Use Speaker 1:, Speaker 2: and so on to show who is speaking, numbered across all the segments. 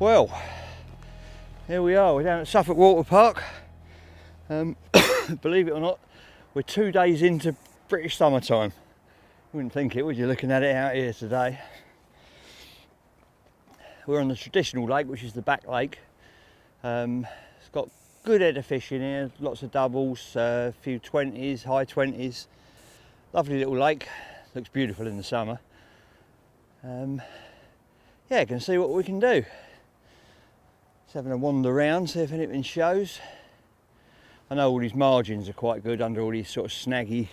Speaker 1: Well, here we are, we're down at Suffolk Water Park. Believe it or not, we're 2 days into British summertime. Wouldn't think it, would you, looking at it out here today. We're on the traditional lake, which is the back lake. It's got good head of fish in here, lots of doubles, a few 20s, high 20s. Lovely little lake, looks beautiful in the summer. Yeah, can see what we can do. Just having a wander around, see if anything shows. I know all these margins are quite good under all these sort of snaggy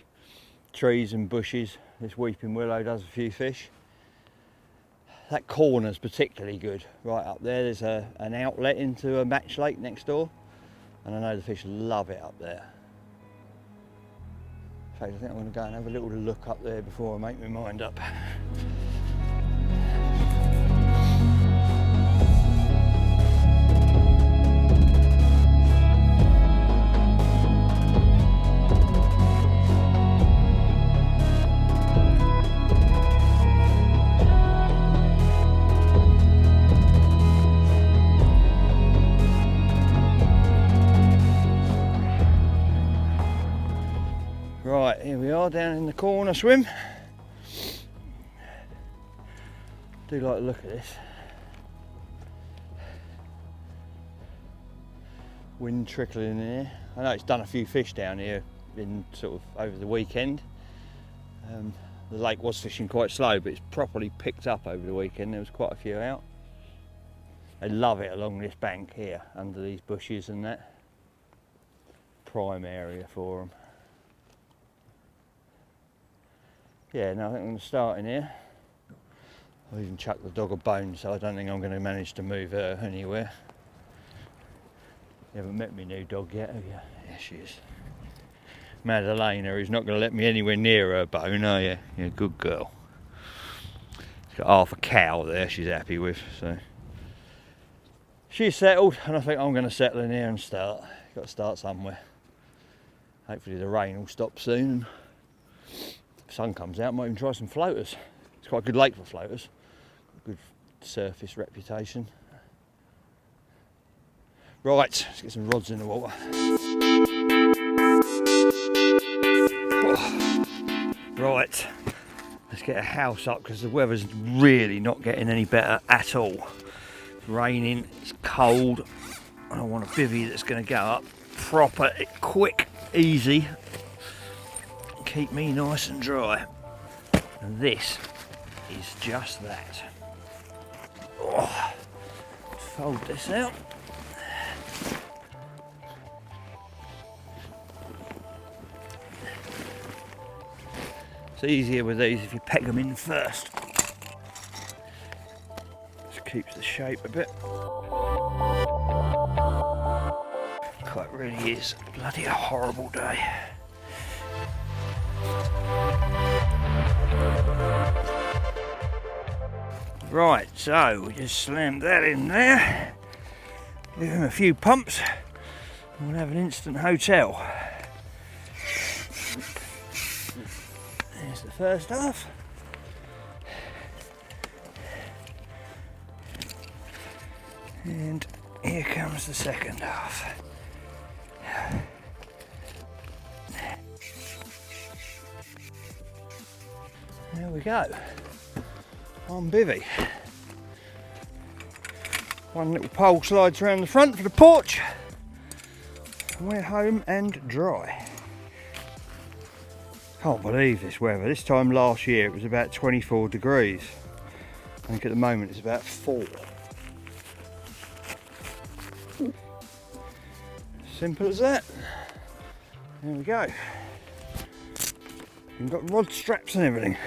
Speaker 1: trees and bushes. This weeping willow does a few fish. That corner's particularly good. Right up there, there's an outlet into a match lake next door, and I know the fish love it up there. In fact, I think I'm going to go and have a little look up there before I make my mind up. Right, here we are down in the corner swim. Do like the look of this. Wind trickling in here. I know it's done a few fish down here in sort of over the weekend. The lake was fishing quite slow, but it's properly picked up over the weekend. There was quite a few out. They love it along this bank here, under these bushes and that. Prime area for them. Yeah, no, I think I'm going to start in here. I've even chucked the dog a bone, so I don't think I'm going to manage to move her anywhere. You haven't met my new dog yet, have you? Yeah, she is. Madalena, who's not going to let me anywhere near her bone, are you? You're a good girl. She's got half a cow there she's happy with, so. She's settled, and I think I'm going to settle in here and start. Got to start somewhere. Hopefully the rain will stop soon. If the sun comes out, I might even try some floaters. It's quite a good lake for floaters. Good surface reputation. Right, let's get some rods in the water. Right, let's get a house up because the weather's really not getting any better at all. It's raining, it's cold. I want a bivvy that's going to go up proper, quick, easy. Keep me nice and dry. And this is just that. Oh, fold this out. It's easier with these if you peg them in first. Just keeps the shape a bit. Quite really is bloody a horrible day. Right, so we just slammed that in there, give him a few pumps, and we'll have an instant hotel. There's the first half. And here comes the second half. There we go. On Bivvy. One little pole slides around the front for the porch. And we're home and dry. Can't believe this weather. This time last year it was about 24 degrees. I think at the moment it's about 4. Simple as that. There we go. We've got rod straps and everything.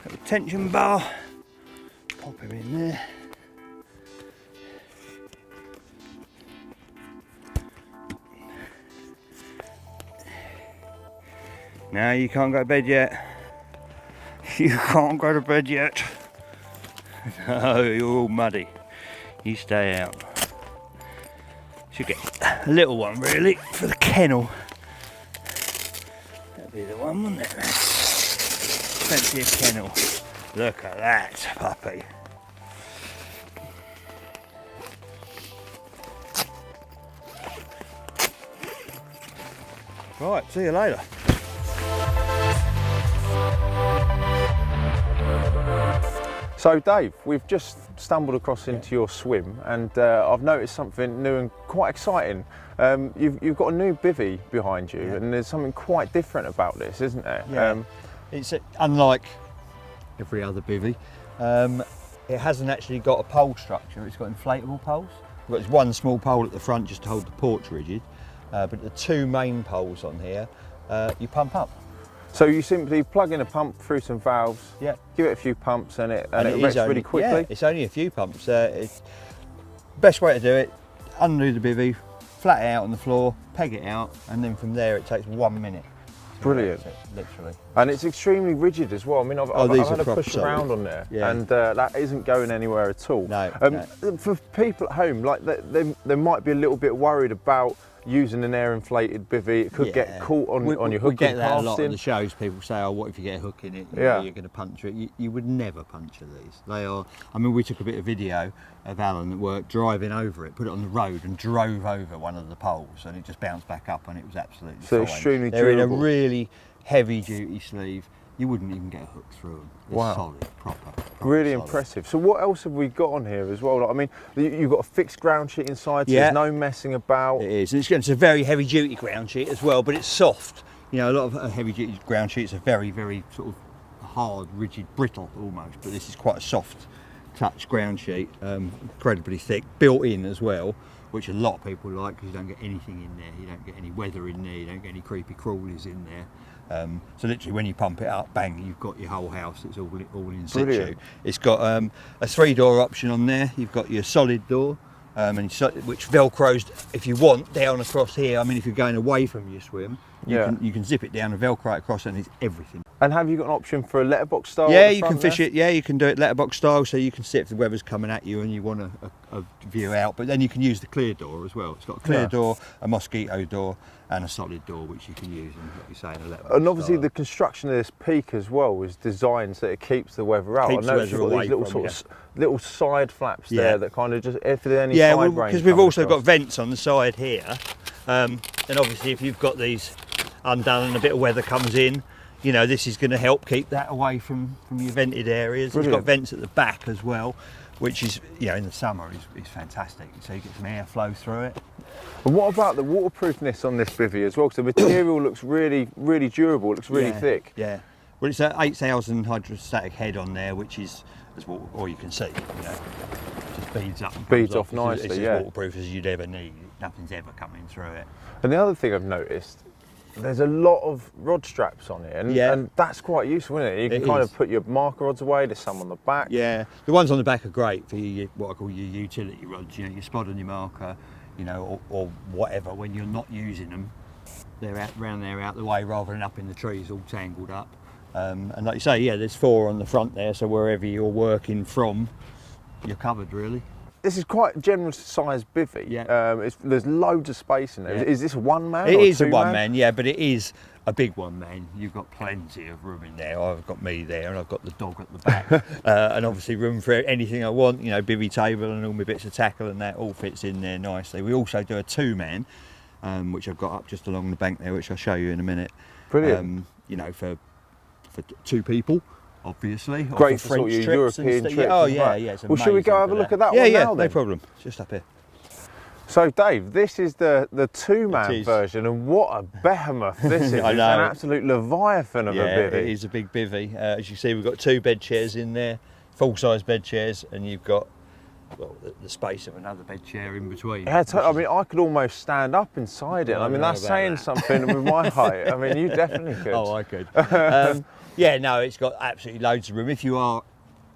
Speaker 1: Got the tension bar. Pop him in there. No, you can't go to bed yet. You can't go to bed yet. No, you're all muddy. You stay out. Should get a little one really for the kennel. That'd be the one, wouldn't it? Fancy a kennel. Look at that puppy. Right, see you later.
Speaker 2: So Dave, we've just stumbled across into your swim, and I've noticed something new and quite exciting. You've got a new bivvy behind you, and there's something quite different about this, isn't there?
Speaker 1: Yeah. It's unlike every other bivvy. It hasn't actually got a pole structure, it's got inflatable poles. We've got this one small pole at the front just to hold the porch rigid, but the two main poles on here, you pump up.
Speaker 2: So you simply plug in a pump through some valves, give it a few pumps, and it erects really quickly?
Speaker 1: Yeah, it's only a few pumps. Best way to do it, undo the bivvy, flat it out on the floor, peg it out, and then from there it takes 1 minute.
Speaker 2: Brilliant.
Speaker 1: Literally.
Speaker 2: And it's extremely rigid as well. I mean, I've had a push around on there, and that isn't going anywhere at all.
Speaker 1: No,
Speaker 2: For people at home, like they might be a little bit worried about using an air inflated bivvy. It could get caught on your hook.
Speaker 1: We get that a lot on the shows. People say, "Oh, what if you get a hook in it? You're going to puncture it." You would never puncture these. They are. I mean, we took a bit of video of Alan at work driving over it, put it on the road, and drove over one of the poles, and it just bounced back up, and it was absolutely fine.
Speaker 2: Extremely
Speaker 1: They're
Speaker 2: durable.
Speaker 1: in a really heavy duty sleeve. You wouldn't even get a hook through them. They're solid, proper
Speaker 2: really
Speaker 1: solid.
Speaker 2: impressive. So what else have we got on here as well? Like, I mean, you've got a fixed ground sheet inside, so there's no messing about.
Speaker 1: It is, and it's a very heavy duty ground sheet as well, but it's soft. You know, a lot of heavy duty ground sheets are very, very sort of hard, rigid, brittle almost, but this is quite a soft touch ground sheet, incredibly thick, built in as well, which a lot of people like because you don't get anything in there, you don't get any weather in there, you don't get any creepy crawlies in there. So literally when you pump it up, bang, you've got your whole house, it's all in situ.
Speaker 2: Brilliant.
Speaker 1: It's got a 3-door option on there, you've got your solid door, which velcros, if you want, down across here. I mean, if you're going away from your swim, you can zip it down and velcro it across, and it's everything.
Speaker 2: And have you got an option for a letterbox style?
Speaker 1: Yeah, you can fish it. Yeah, you can do it letterbox style, so you can see if the weather's coming at you and you want a view out. But then you can use the clear door as well. It's got a clear door, a mosquito door, and a solid door, which you can use in, like you say, in a letterbox.
Speaker 2: And obviously
Speaker 1: style.
Speaker 2: the construction of this peak as well was designed so it keeps the weather out. I noticed you've got these little little side flaps there that kind of just, if there's any side rain.
Speaker 1: Because we've also got vents on the side here, and obviously if you've got these undone and a bit of weather comes in, you know, this is going to help keep that away from your vented areas.
Speaker 2: Brilliant.
Speaker 1: It's got vents at the back as well, which is, you know, in the summer is fantastic. So you get some airflow through it.
Speaker 2: And what about the waterproofness on this bivvy as well? Because the material looks really, really durable. It looks really thick.
Speaker 1: Yeah. Well, it's an 8,000 hydrostatic head on there, which is all you can see. You know, just beads up. And
Speaker 2: beads off nicely.
Speaker 1: It's as waterproof as you'd ever need. Nothing's ever coming through it.
Speaker 2: And the other thing I've noticed, there's a lot of rod straps on it, and that's quite useful, isn't it? You can kind of put your marker rods away, there's some on the back.
Speaker 1: Yeah, the ones on the back are great for your, what I call your utility rods, you know, your spot on your marker, you know, or whatever, when you're not using them. They're around there out the way rather than up in the trees all tangled up. And like you say, there's 4 on the front there, so wherever you're working from, you're covered really.
Speaker 2: This is quite a generous sized bivvy. Yeah. There's loads of space in there. Yeah. Is this a one man?
Speaker 1: It is a one man, yeah, but it is a big one man. You've got plenty of room in there. I've got me there, and I've got the dog at the back, and obviously room for anything I want. You know, bivvy table and all my bits of tackle, and that all fits in there nicely. We also do a 2-man, which I've got up just along the bank there, which I'll show you in a minute.
Speaker 2: Brilliant.
Speaker 1: You know, for 2 people. Obviously,
Speaker 2: great for French trips, European trips.
Speaker 1: Oh yeah.
Speaker 2: Well, should we go have a look at that one now?
Speaker 1: Yeah,
Speaker 2: then?
Speaker 1: no problem. It's just up here.
Speaker 2: So, Dave, this is the 2-man version, and what a behemoth this is!
Speaker 1: I know.
Speaker 2: It's an absolute leviathan of a bivvy.
Speaker 1: It is a big bivvy. As you see, we've got 2 bed chairs in there, full-size bed chairs, and you've got the space of another bed chair in between.
Speaker 2: Yeah, I mean, I could almost stand up inside it. I mean, that's saying something with my height. I mean, you definitely could.
Speaker 1: Oh, I could. Yeah, no, it's got absolutely loads of room. If you are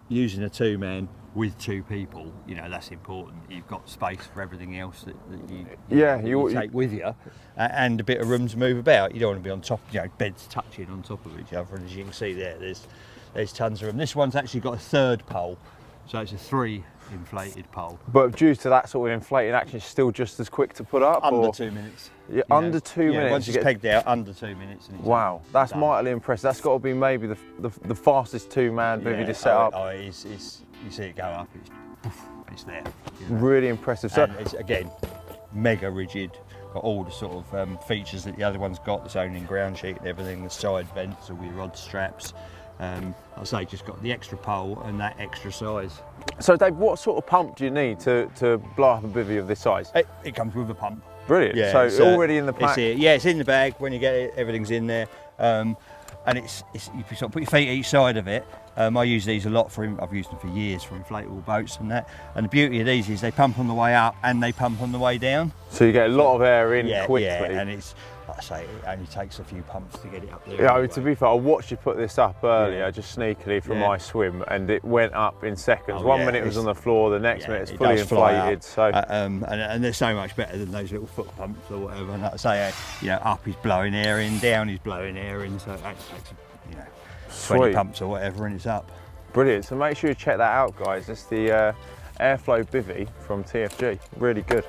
Speaker 1: using a 2-man with 2 people, you know, that's important. You've got space for everything else that you take with you, and a bit of room to move about. You don't want to be on top, you know, beds touching on top of each other, and as you can see there's tons of room. This one's actually got a 3rd pole, so it's a 3 inflated pole.
Speaker 2: But due to that sort of inflating action, it's still just as quick to put up?
Speaker 1: Under 2 minutes.
Speaker 2: Yeah, under 2 minutes.
Speaker 1: Once it's pegged out, under 2 minutes. And
Speaker 2: wow, that's mightily impressive. That's got to be maybe the fastest 2-man bivvy to set up.
Speaker 1: Oh, you see it go up, it's there. You know?
Speaker 2: Really impressive.
Speaker 1: And it's, again, mega rigid, got all the sort of features that the other one's got. Its own in-ground sheet and everything, the side vents, all your rod straps. I say just got the extra pole and that extra size.
Speaker 2: So Dave, what sort of pump do you need to blow up a bivvy of this size?
Speaker 1: It comes with a pump.
Speaker 2: Brilliant.
Speaker 1: Yeah,
Speaker 2: so
Speaker 1: it's
Speaker 2: already in the pack?
Speaker 1: Yeah, it's in the bag. When you get it, everything's in there. And you sort of put your feet each side of it. I use these a lot I've used them for years for inflatable boats and that. And the beauty of these is they pump on the way up and they pump on the way down.
Speaker 2: So you get a lot of air in quickly.
Speaker 1: Yeah, and it's, like I say, it only takes a few pumps to get it up there.
Speaker 2: Yeah,
Speaker 1: anyway.
Speaker 2: to be fair, I watched you put this up earlier, just sneakily from my swim, and it went up in seconds.
Speaker 1: Oh,
Speaker 2: 1 minute it was on the floor, the next minute it's fully inflated. So
Speaker 1: and they're so much better than those little foot pumps or whatever. And like I say, up he's blowing air in, down he's blowing air in. So it takes 20 pumps or whatever, and it's up. Brilliant.
Speaker 2: So make sure you check that out, guys. It's the Airflow Bivvy from TFG. Really good.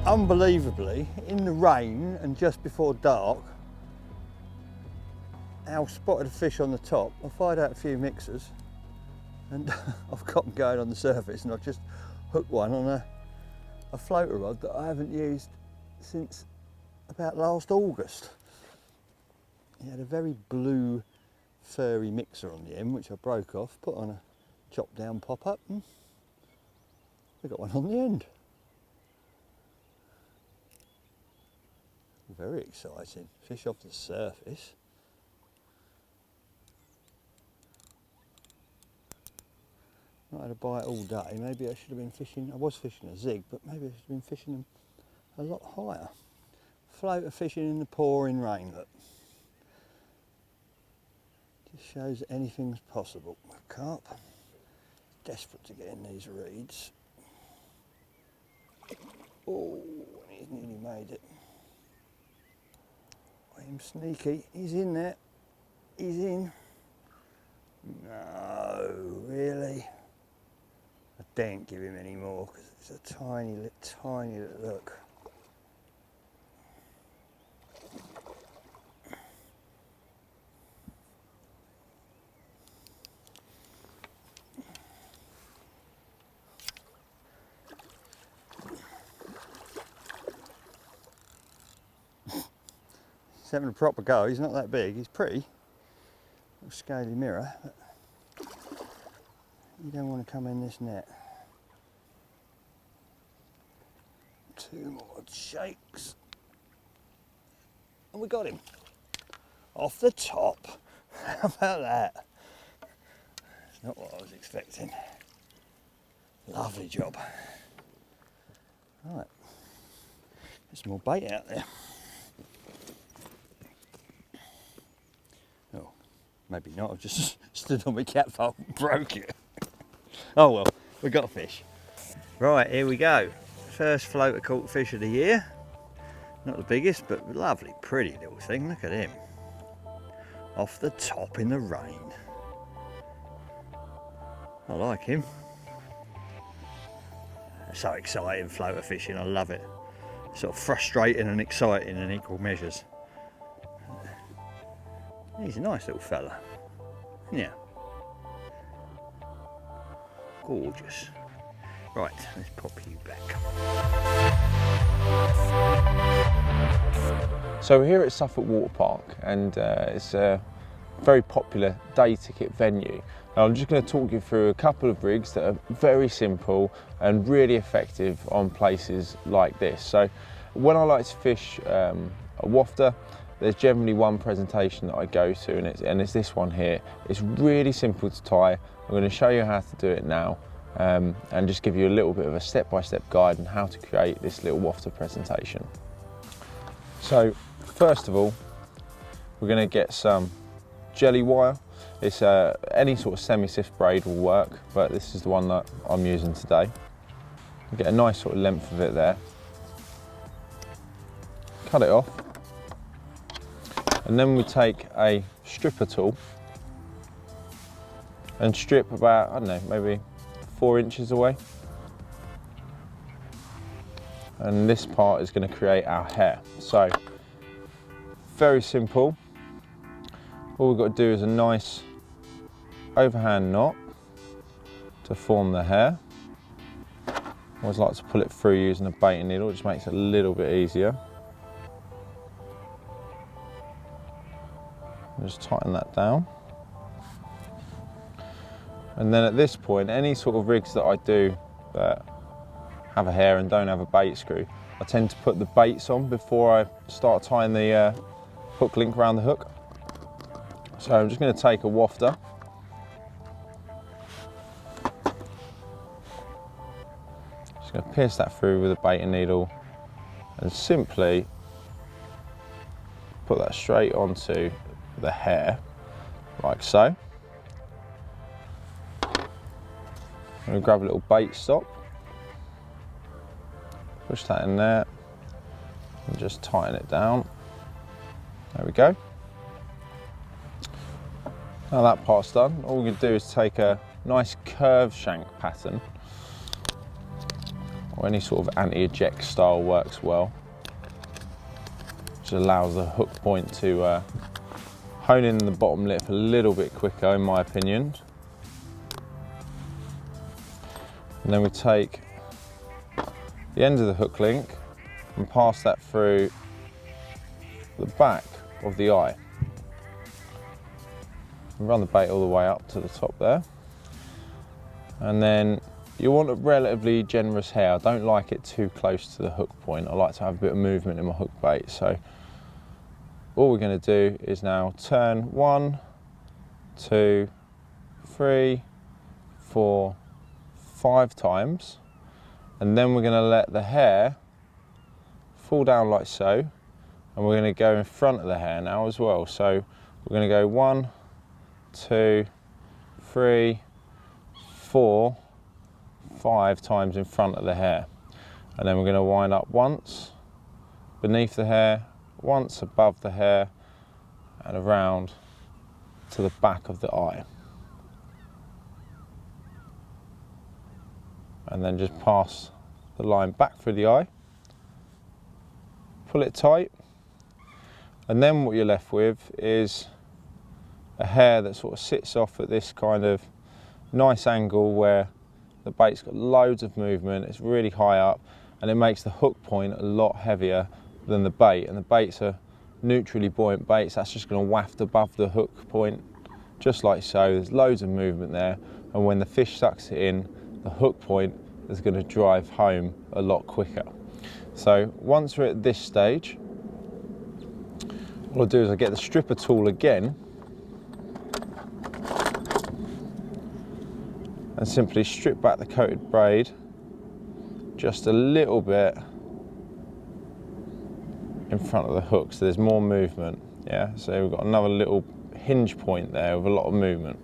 Speaker 1: Unbelievably, in the rain and just before dark, Al spotted a fish on the top. I fired out a few mixers and I've got them going on the surface, and I've just hooked one on a floater rod that I haven't used since about last August. He had a very blue furry mixer on the end, which I broke off, put on a chopped down pop-up, and we got one on the end. Very exciting. Fish off the surface. Not had a bite all day. Maybe I should have been fishing. I was fishing a zig, but maybe I should have been fishing them a lot higher. Floater fishing in the pouring rain. Look. Just shows anything's possible. Carp. Desperate to get in these reeds. Oh, and he's nearly made it. I'm sneaky. He's in there. He's in. No, really. I daren't give him any more because it's a tiny little look. He's having a proper go. He's not that big. He's pretty. Little scaly mirror, but you don't want to come in this net. 2 more shakes. And we got him. Off the top. How about that? It's not what I was expecting. Lovely job. Right. There's some more bait out there. Oh, maybe not. I've just stood on my catfolk and broke it. Oh well, we got a fish. Right, here we go. First floater caught fish of the year. Not the biggest, but lovely, pretty little thing. Look at him. Off the top in the rain. I like him. So exciting, floater fishing, I love it. Sort of frustrating and exciting in equal measures. He's a nice little fella. Yeah. Gorgeous. Right, let's pop you back.
Speaker 2: So we're here at Suffolk Water Park, and it's a very popular day ticket venue. Now I'm just going to talk you through a couple of rigs that are very simple and really effective on places like this. So when I like to fish a Wafter, there's generally one presentation that I go to, and it's this one here. It's really simple to tie. I'm going to show you how to do it now. And just give you a little bit of a step-by-step guide on how to create this little Wafter presentation. So first of all, we're going to get some jelly wire. It's any sort of semi-stiff braid will work, but this is the one that I'm using today. You get a nice sort of length of it there. Cut it off, and then we take a stripper tool and strip about, I don't know, maybe 4 inches away, and this part is going to create our hair. So very simple. All we've got to do is a nice overhand knot to form the hair. I always like to pull it through using a baiting needle, it just makes it a little bit easier. Just tighten that down. And then at this point, any sort of rigs that I do that have a hair and don't have a bait screw, I tend to put the baits on before I start tying the hook link around the hook. So I'm just going to take a Wafter, just going to pierce that through with a baiting needle and simply put that straight onto the hair, like so. I'm going to grab a little bait stop, push that in there and just tighten it down. There we go. Now that part's done, all we're going to do is take a nice curved shank pattern, or any sort of anti-eject style works well, which allows the hook point to hone in the bottom lip a little bit quicker, in my opinion. And then we take the end of the hook link and pass that through the back of the eye. And run the bait all the way up to the top there. And then you want a relatively generous hair. I don't like it too close to the hook point. I like to have a bit of movement in my hook bait. So all we're going to do is now turn 1, 2, 3, 4, 5 times, and then we're going to let the hair fall down like so, and we're going to go in front of the hair now as well. So we're going to go 1, 2, 3, 4, 5 times in front of the hair, and then we're going to wind up once beneath the hair, once above the hair, and around to the back of the eye. And then just pass the line back through the eye, pull it tight, and then what you're left with is a hair that sort of sits off at this kind of nice angle where the bait's got loads of movement, it's really high up, and it makes the hook point a lot heavier than the bait. And the bait's a neutrally buoyant bait, so that's just going to waft above the hook point, just like so. There's loads of movement there, and when the fish sucks it in, the hook point is going to drive home a lot quicker. So once we're at this stage, what I'll do is I get the stripper tool again and simply strip back the coated braid just a little bit in front of the hook so there's more movement. Yeah, so we've got another little hinge point there with a lot of movement.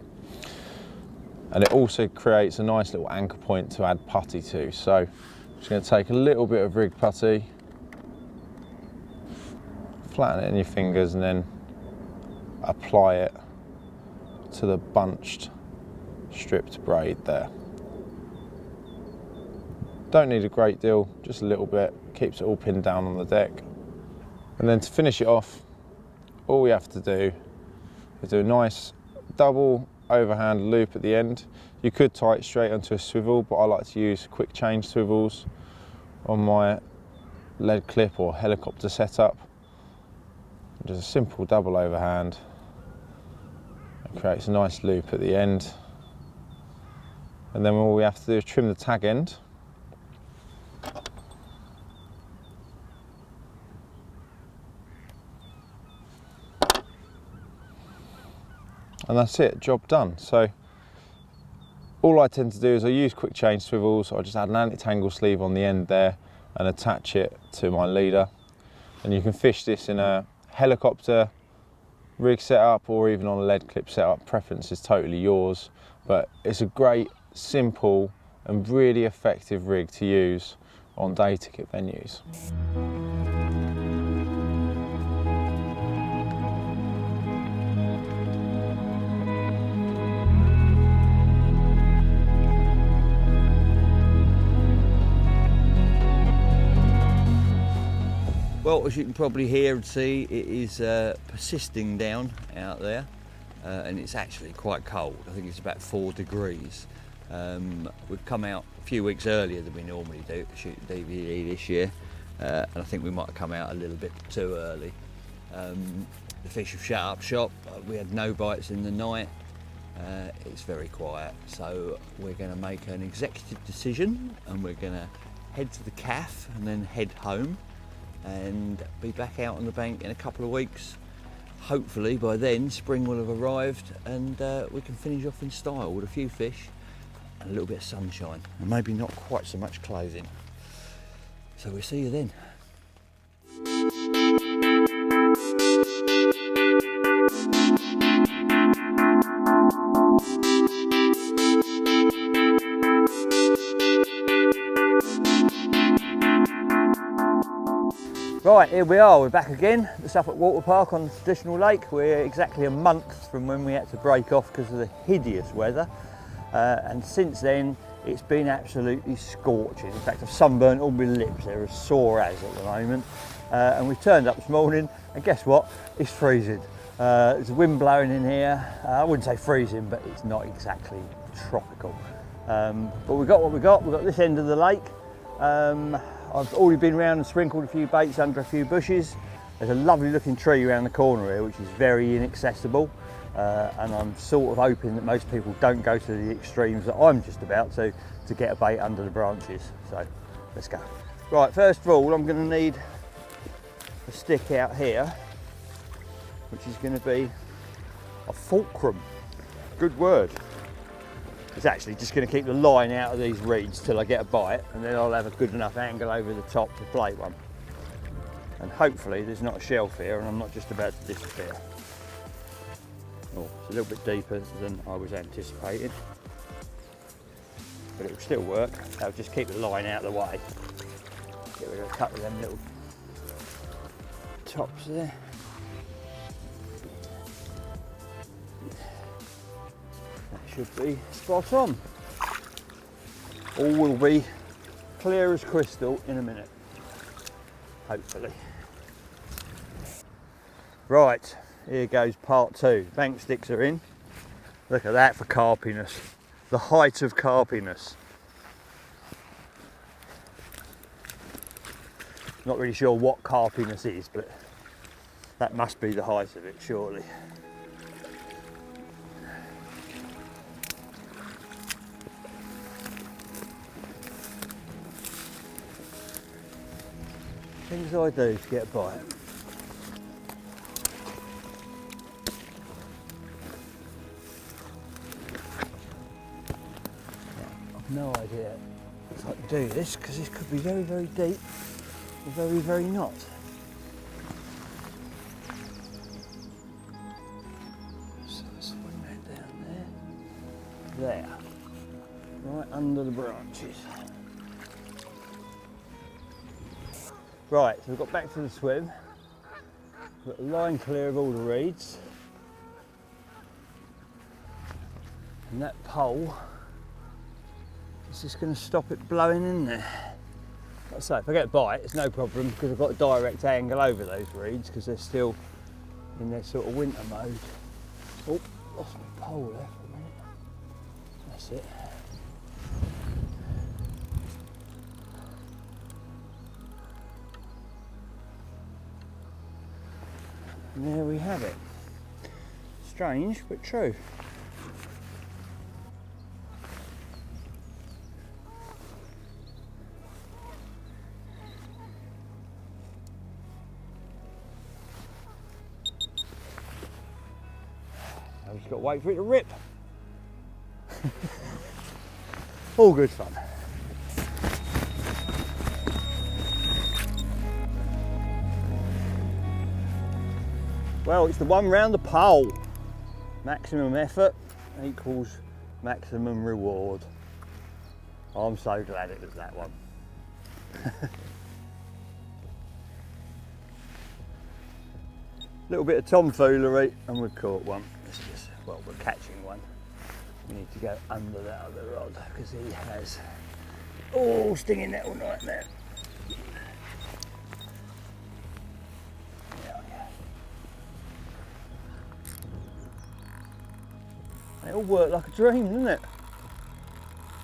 Speaker 2: And it also creates a nice little anchor point to add putty to. So I'm just going to take a little bit of rig putty, flatten it in your fingers, and then apply it to the bunched stripped braid there. Don't need a great deal, just a little bit, keeps it all pinned down on the deck. And then to finish it off, all we have to do is do a nice double overhand loop at the end. You could tie it straight onto a swivel, but I like to use quick change swivels on my lead clip or helicopter setup. Just a simple double overhand. It creates a nice loop at the end. And then all we have to do is trim the tag end. And that's it, job done. So all I tend to do is I use quick change swivels. I just add an anti-tangle sleeve on the end there and attach it to my leader. And you can fish this in a helicopter rig setup or even on a lead clip setup. Preference is totally yours, but it's a great, simple and really effective rig to use on day ticket venues.
Speaker 1: Well, as you can probably hear and see, it is persisting down out there, and it's actually quite cold. I think it's about 4 degrees. We've come out a few weeks earlier than we normally do to shoot the DVD this year, and I think we might have come out a little bit too early. The fish have shut up shop. We had no bites in the night. It's very quiet, so we're going to make an executive decision, and we're going to head to the CAF and then head home and be back out on the bank in a couple of weeks. Hopefully by then spring will have arrived and we can finish off in style with a few fish and a little bit of sunshine and maybe not quite so much clothing. So we'll see you then. Right, here we are, we're back again at the Suffolk Water Park on the traditional lake. We're exactly a month from when we had to break off because of the hideous weather. And since then, it's been absolutely scorching. In fact, I've sunburnt all my lips, they're as sore as at the moment. And we turned up this morning, and guess what? It's freezing. There's a wind blowing in here. I wouldn't say freezing, but it's not exactly tropical. But we got what we got. We've got this end of the lake. I've already been around and sprinkled a few baits under a few bushes. There's a lovely looking tree around the corner here which is very inaccessible, and I'm sort of hoping that most people don't go to the extremes that I'm just about to get a bait under the branches. So let's go. Right, first of all I'm going to need a stick out here which is going to be a fulcrum. Good word. It's actually just going to keep the line out of these reeds till I get a bite, and then I'll have a good enough angle over the top to play one. And hopefully there's not a shelf here and I'm not just about to disappear. Oh, it's a little bit deeper than I was anticipating, but it will still work. I'll just keep the line out of the way. Get rid of a couple of them little tops there. Should be spot on. All will be clear as crystal in a minute, hopefully. Right, here goes part 2. Bank sticks are in. Look at that for carpiness. The height of carpiness. Not really sure what carpiness is, but that must be the height of it, surely. Things I do to get a bite. I've no idea if I can do this because this could be very, very deep or very, very not. So swing that down there. There. Right under the branches. Right, so we've got back to the swim. We've got the line clear of all the reeds. And that pole is just going to stop it blowing in there. Like I say, if I get a bite, it's no problem because I've got a direct angle over those reeds because they're still in their sort of winter mode. Oh, lost my pole there for a minute. That's it. And there we have it. Strange, but true. Now we've just got to wait for it to rip. All good fun. Well, it's the one round the pole. Maximum effort equals maximum reward. I'm so glad it was that one. Little bit of tomfoolery and we've caught one. Well, we're catching one. We need to go under that other rod because he has stinging nettle nightmare. It all worked like a dream, didn't it?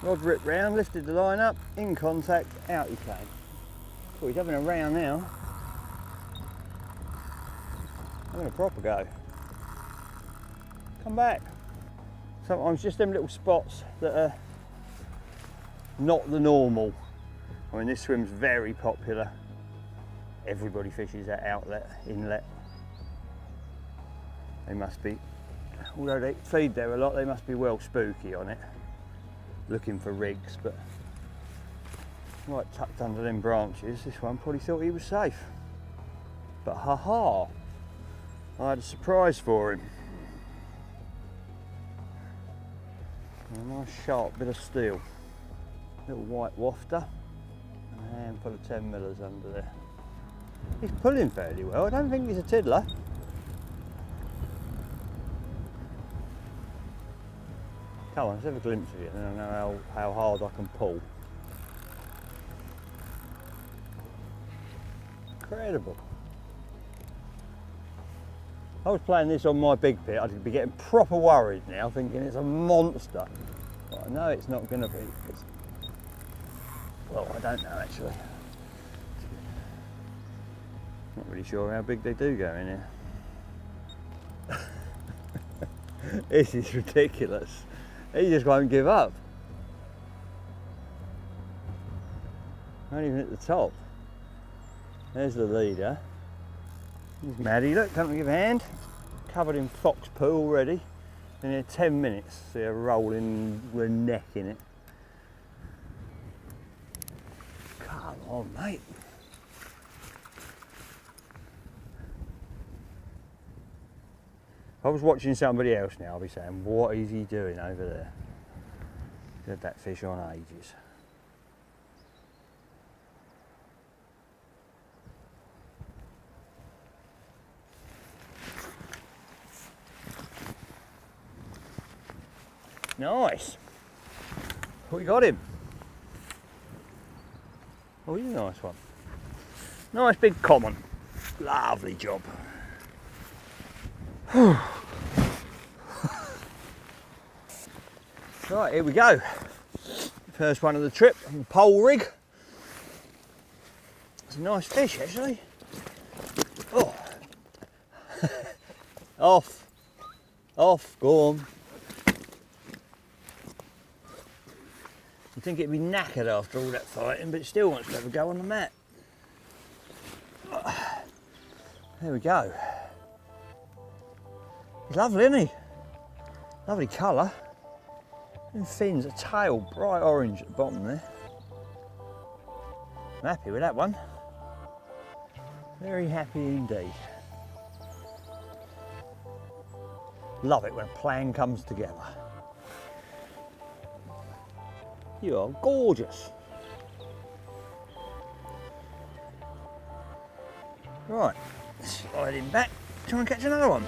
Speaker 1: Rod ripped round, lifted the line up, in contact, out he came. Oh, he's having a round now. Having a proper go. Come back. Sometimes just them little spots that are not the normal. I mean, this swim's very popular. Everybody fishes that outlet, inlet. They must be, although they feed there a lot, they must be well spooky on it, looking for rigs, but right tucked under them branches, this one probably thought he was safe. But ha-ha, I had a surprise for him. A nice sharp bit of steel. Little white wafter, and a handful of 10 millers under there. He's pulling fairly well, I don't think he's a tiddler. Come on, let's have a glimpse of it and then I know how hard I can pull. Incredible. If I was playing this on my big pit, I'd be getting proper worried now, thinking it's a monster. But I know it's not going to be. Well, I don't know actually. Not really sure how big they do go in here. This is ridiculous. He just won't give up. Not even at the top. There's the leader. He's Maddie, look, come and give a hand. Covered in fox poo already. Been here 10 minutes, see her rolling with her neck in it. Come on, mate. If I was watching somebody else now, I'd be saying, what is he doing over there? He's had that fish on ages. Nice. We got him. Oh, he's a nice one. Nice big common. Lovely job. Right, here we go. First one of the trip on the pole rig. It's a nice fish actually. Oh. Off, go on. You'd think it'd be knackered after all that fighting, but it still wants to have a go on the mat. There we go. He's lovely, isn't he? Lovely colour. And fins, a tail, bright orange at the bottom there. I'm happy with that one. Very happy indeed. Love it when a plan comes together. You are gorgeous. Right, slide him back, try and catch another one.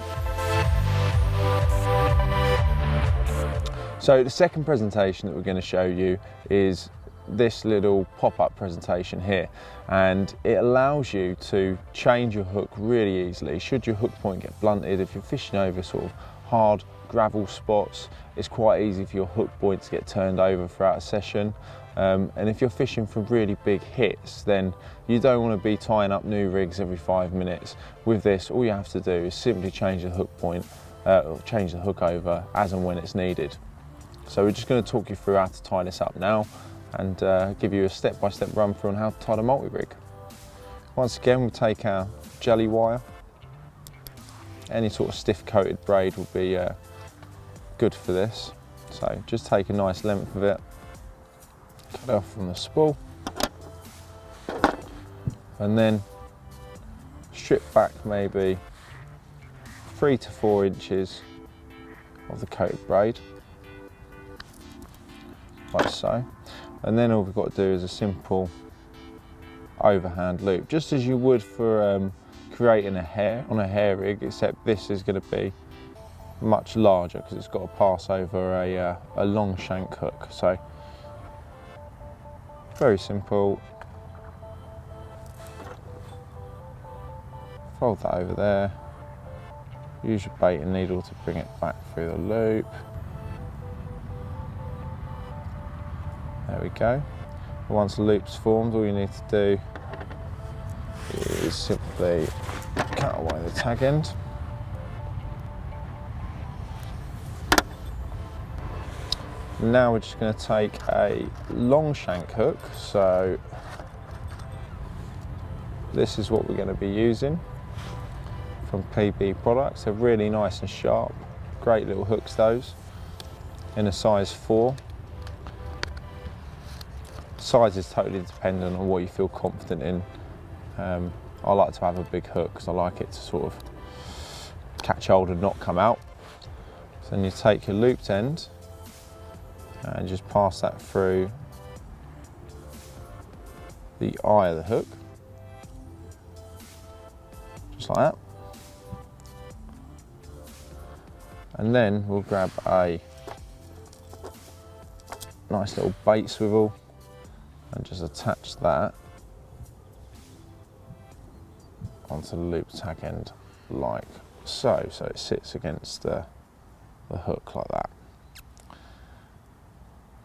Speaker 2: So the second presentation that we're going to show you is this little pop-up presentation here, and it allows you to change your hook really easily should your hook point get blunted. If you're fishing over sort of hard gravel spots, it's quite easy for your hook point to get turned over throughout a session. And if you're fishing for really big hits, then you don't want to be tying up new rigs every 5 minutes. With this, all you have to do is simply change the hook point, or change the hook over as and when it's needed. So we're just going to talk you through how to tie this up now, and give you a step-by-step run through on how to tie the multi-rig. Once again, we'll take our jelly wire. Any sort of stiff coated braid will be good for this. So just take a nice length of it, cut it off from the spool, and then strip back maybe 3 to 4 inches of the coated braid, like so. And then all we've got to do is a simple overhand loop, just as you would for creating a hair on a hair rig, except this is going to be much larger because it's got to pass over a long shank hook. So very simple. Fold that over there. Use your baiting needle to bring it back through the loop. There we go. Once the loop's formed, all you need to do is simply cut away the tag end. Now we're just going to take a long shank hook. So this is what we're going to be using from PB products. They're really nice and sharp, great little hooks those, in a size 4. Size is totally dependent on what you feel confident in. I like to have a big hook because I like it to sort of catch hold and not come out. So then you take your looped end and just pass that through the eye of the hook, just like that. And then we'll grab a nice little bait swivel and just attach that onto the loop tag end like so. So it sits against the hook like that.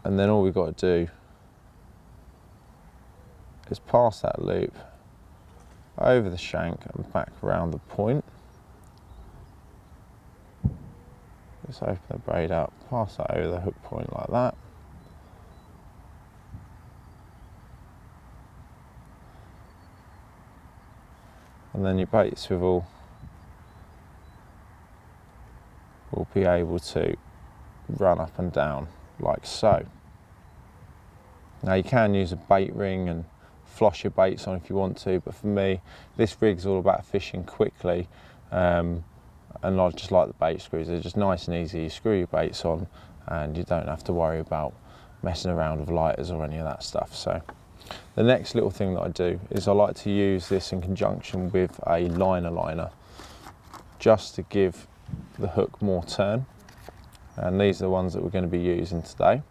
Speaker 2: And then all we've got to do is pass that loop over the shank and back around the point. Just open the braid up, pass that over the hook point like that. And then your bait swivel will be able to run up and down like so. Now you can use a bait ring and floss your baits on if you want to, but for me this rig's all about fishing quickly, and I just like the bait screws. They're just nice and easy. You screw your baits on and you don't have to worry about messing around with lighters or any of that stuff. So the next little thing that I do is I like to use this in conjunction with a liner just to give the hook more turn, and these are the ones that we're going to be using today.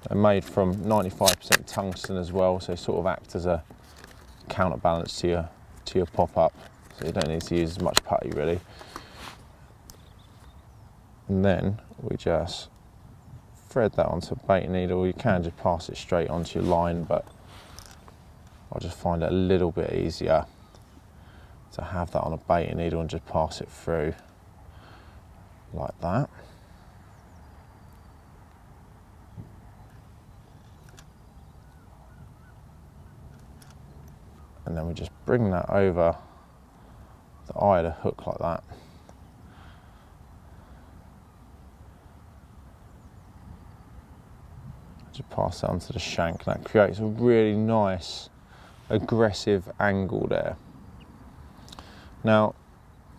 Speaker 2: They're made from 95% tungsten as well, so sort of act as a counterbalance to your pop-up, so you don't need to use as much putty really. And then we just thread that onto a baiting needle. You can just pass it straight onto your line, but I just find it a little bit easier to have that on a baiting needle and just pass it through like that. And then we just bring that over the eye of the hook like that. Just pass that onto the shank, and that creates a really nice aggressive angle there. Now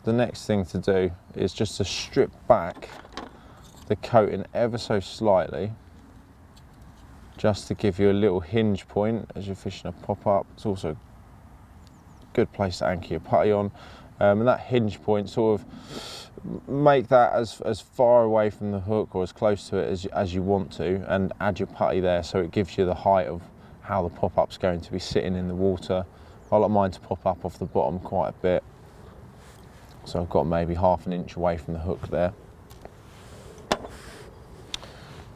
Speaker 2: the next thing to do is just to strip back the coating ever so slightly, just to give you a little hinge point as you're fishing a pop-up. It's also a good place to anchor your putty on, and that hinge point, sort of make that as far away from the hook or as close to it as you want to, and add your putty there so it gives you the height of how the pop-up's going to be sitting in the water. I like mine to pop up off the bottom quite a bit, so I've got maybe ½ an inch away from the hook there.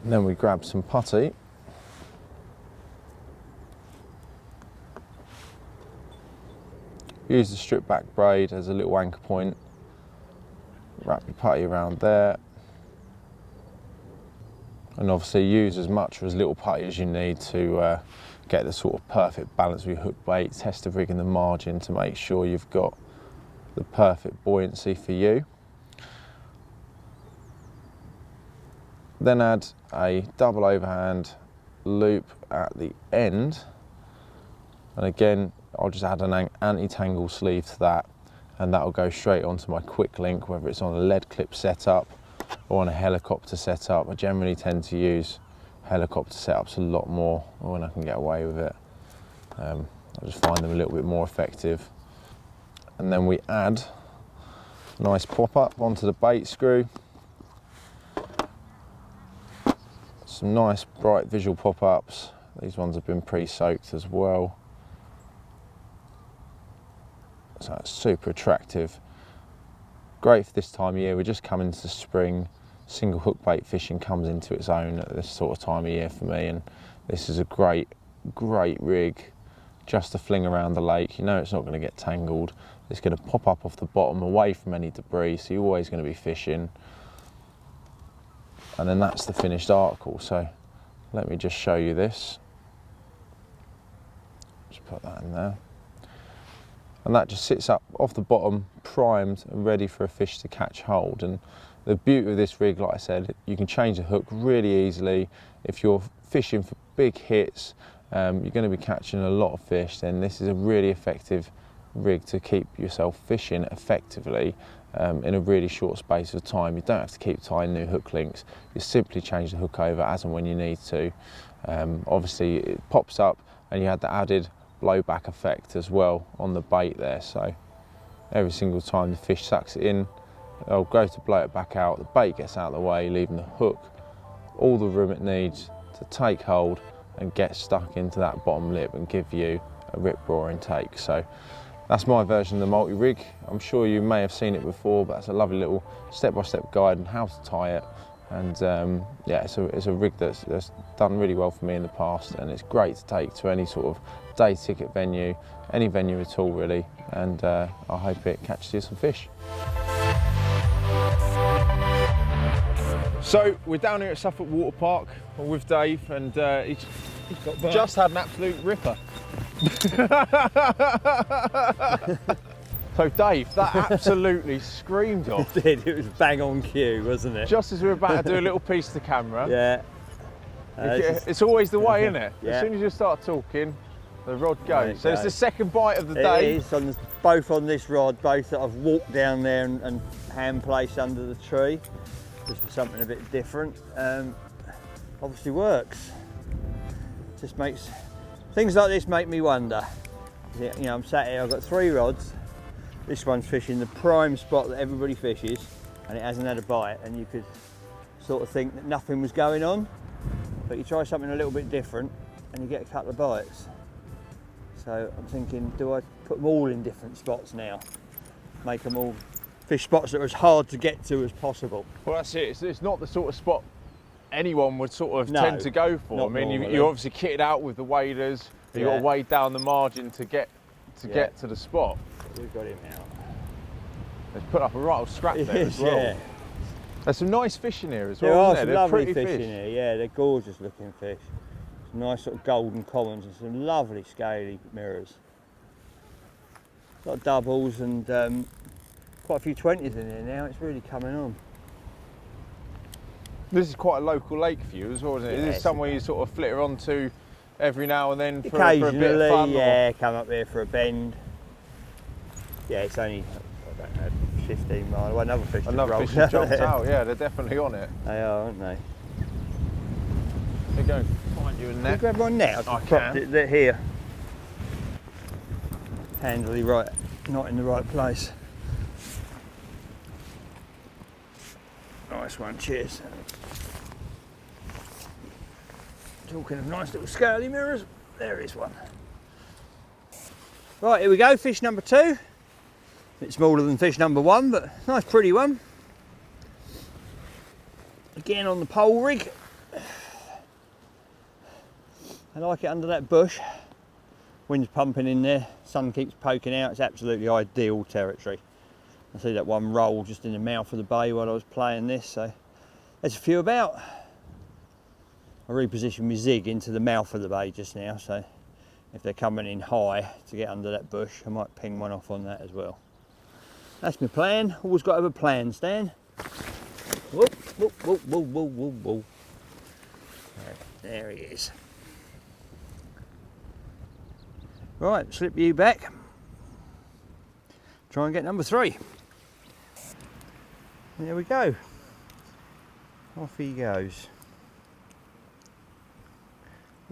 Speaker 2: And then we grab some putty. Use the strip back braid as a little anchor point. Wrap your putty around there. And obviously use as much or as little putty as you need to get the sort of perfect balance with your hook bait. Test the rig and the margin to make sure you've got the perfect buoyancy for you. Then add a double overhand loop at the end. And again, I'll just add an anti-tangle sleeve to that, and that'll go straight onto my quick link, whether it's on a lead clip setup or on a helicopter setup. I generally tend to use helicopter setups a lot more when I can get away with it. I just find them a little bit more effective. And then we add a nice pop-up onto the bait screw. Some nice bright visual pop-ups. These ones have been pre-soaked as well. So it's super attractive. Great for this time of year. We're just coming to spring. Single hook bait fishing comes into its own at this sort of time of year for me, and this is a great rig just to fling around the lake. You know it's not going to get tangled. It's going to pop up off the bottom away from any debris, so you're always going to be fishing. And then that's the finished article. So let me just show you this. Just put that in there. And that just sits up off the bottom, primed and ready for a fish to catch hold. And the beauty of this rig, like I said, you can change the hook really easily. If you're fishing for big hits, you're going to be catching a lot of fish, then this is a really effective rig to keep yourself fishing effectively in a really short space of time. You don't have to keep tying new hook links. You simply change the hook over as and when you need to. Obviously it pops up and you had the added blowback effect as well on the bait there, so every single time the fish sucks it in, it'll go to blow it back out, the bait gets out of the way, leaving the hook all the room it needs to take hold and get stuck into that bottom lip and give you a rip-roaring take. So that's my version of the multi-rig. I'm sure you may have seen it before, but it's a lovely little step-by-step guide on how to tie it. And yeah, it's a rig that's done really well for me in the past, and it's great to take to any sort of day ticket venue, any venue at all really, and I hope it catches you some fish. So we're down here at Suffolk Water Park with Dave, and he's just had an absolute ripper. So Dave, that absolutely screamed off.
Speaker 1: It did, it was bang on cue, wasn't it?
Speaker 2: Just as we were about to do a little piece to camera.
Speaker 1: Yeah.
Speaker 2: It's always the way, isn't it?
Speaker 1: Yeah.
Speaker 2: As soon as you start talking, the rod goes. So it's the second bite of the day.
Speaker 1: It is, both on this rod, both that I've walked down there and hand placed under the tree, just for something a bit different. Obviously works. Just makes, things like this make me wonder. You know, I'm sat here, I've got 3 rods. This one's fishing the prime spot that everybody fishes, and it hasn't had a bite, and you could sort of think that nothing was going on, but you try something a little bit different and you get a couple of bites. So I'm thinking, do I put them all in different spots now? Make them all fish spots that are as hard to get to as possible.
Speaker 2: Well, that's it. It's not the sort of spot anyone would sort of tend to go for. I mean, you obviously kitted out with the waders, you've got to wade down the margin to get to the spot.
Speaker 1: We've got him out.
Speaker 2: Let's put up a right old scrap there as well. Yeah. There's some nice fish in here as well,
Speaker 1: there are
Speaker 2: isn't
Speaker 1: some
Speaker 2: there?
Speaker 1: lovely
Speaker 2: They're pretty
Speaker 1: fish in here, yeah, they're gorgeous looking fish. Some nice sort of golden commons and some lovely scaly mirrors. A lot of doubles and quite a few 20s in here now, it's really coming on.
Speaker 2: This is quite a local lake for you as well, isn't it?
Speaker 1: Yeah,
Speaker 2: is this somewhere you sort of flitter onto every now and then for
Speaker 1: occasionally,
Speaker 2: a bit of fun?
Speaker 1: Yeah, come up here for a bend. Yeah, it's only, I don't know, 15 miles. Well, another fish
Speaker 2: just jumped out, yeah, they're definitely on it.
Speaker 1: They are, aren't they?
Speaker 2: They're going to find you a net.
Speaker 1: Can you grab one net?
Speaker 2: I can.
Speaker 1: They're here. Handily right, not in the right place. Nice one, cheers. Talking of nice little scaly mirrors, there is one. Right, here we go, fish number 2. A bit smaller than fish number 1, but nice pretty one. Again on the pole rig. I like it under that bush. Wind's pumping in there, sun keeps poking out, it's absolutely ideal territory. I see that one roll just in the mouth of the bay while I was playing this, so there's a few about. I repositioned my zig into the mouth of the bay just now, so if they're coming in high to get under that bush, I might ping one off on that as well. That's my plan. Always got to have a plan, Stan. Whoop, whoop, whoop, whoop, whoop, whoop, whoop. There he is. Right, slip you back. Try and get number 3. There we go. Off he goes.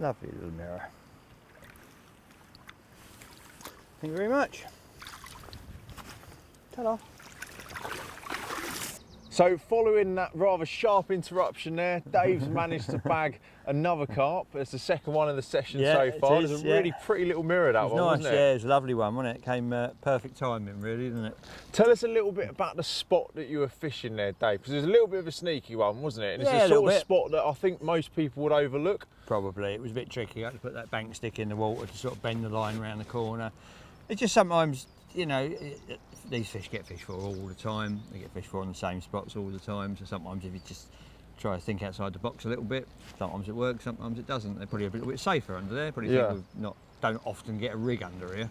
Speaker 1: Lovely little mirror. Thank you very much. Ta-da.
Speaker 2: So following that rather sharp interruption there, Dave's managed to bag another carp. It's the second one of the session so far. It's a really pretty little mirror, that one,
Speaker 1: nice,
Speaker 2: wasn't it?
Speaker 1: Yeah, it was a lovely one, wasn't it? It came perfect timing, really, didn't it?
Speaker 2: Tell us a little bit about the spot that you were fishing there, Dave, because it was a little bit of a sneaky one, wasn't it? And it's the sort of spot that I think most people would overlook.
Speaker 1: Probably. It was a bit tricky. I had to put that bank stick in the water to sort of bend the line around the corner. It's just sometimes, you know, these fish get fished for all the time. They get fished for on the same spots all the time. So sometimes if you just try to think outside the box a little bit, sometimes it works, sometimes it doesn't. They're probably a little bit safer under there. Probably don't often get a rig under here.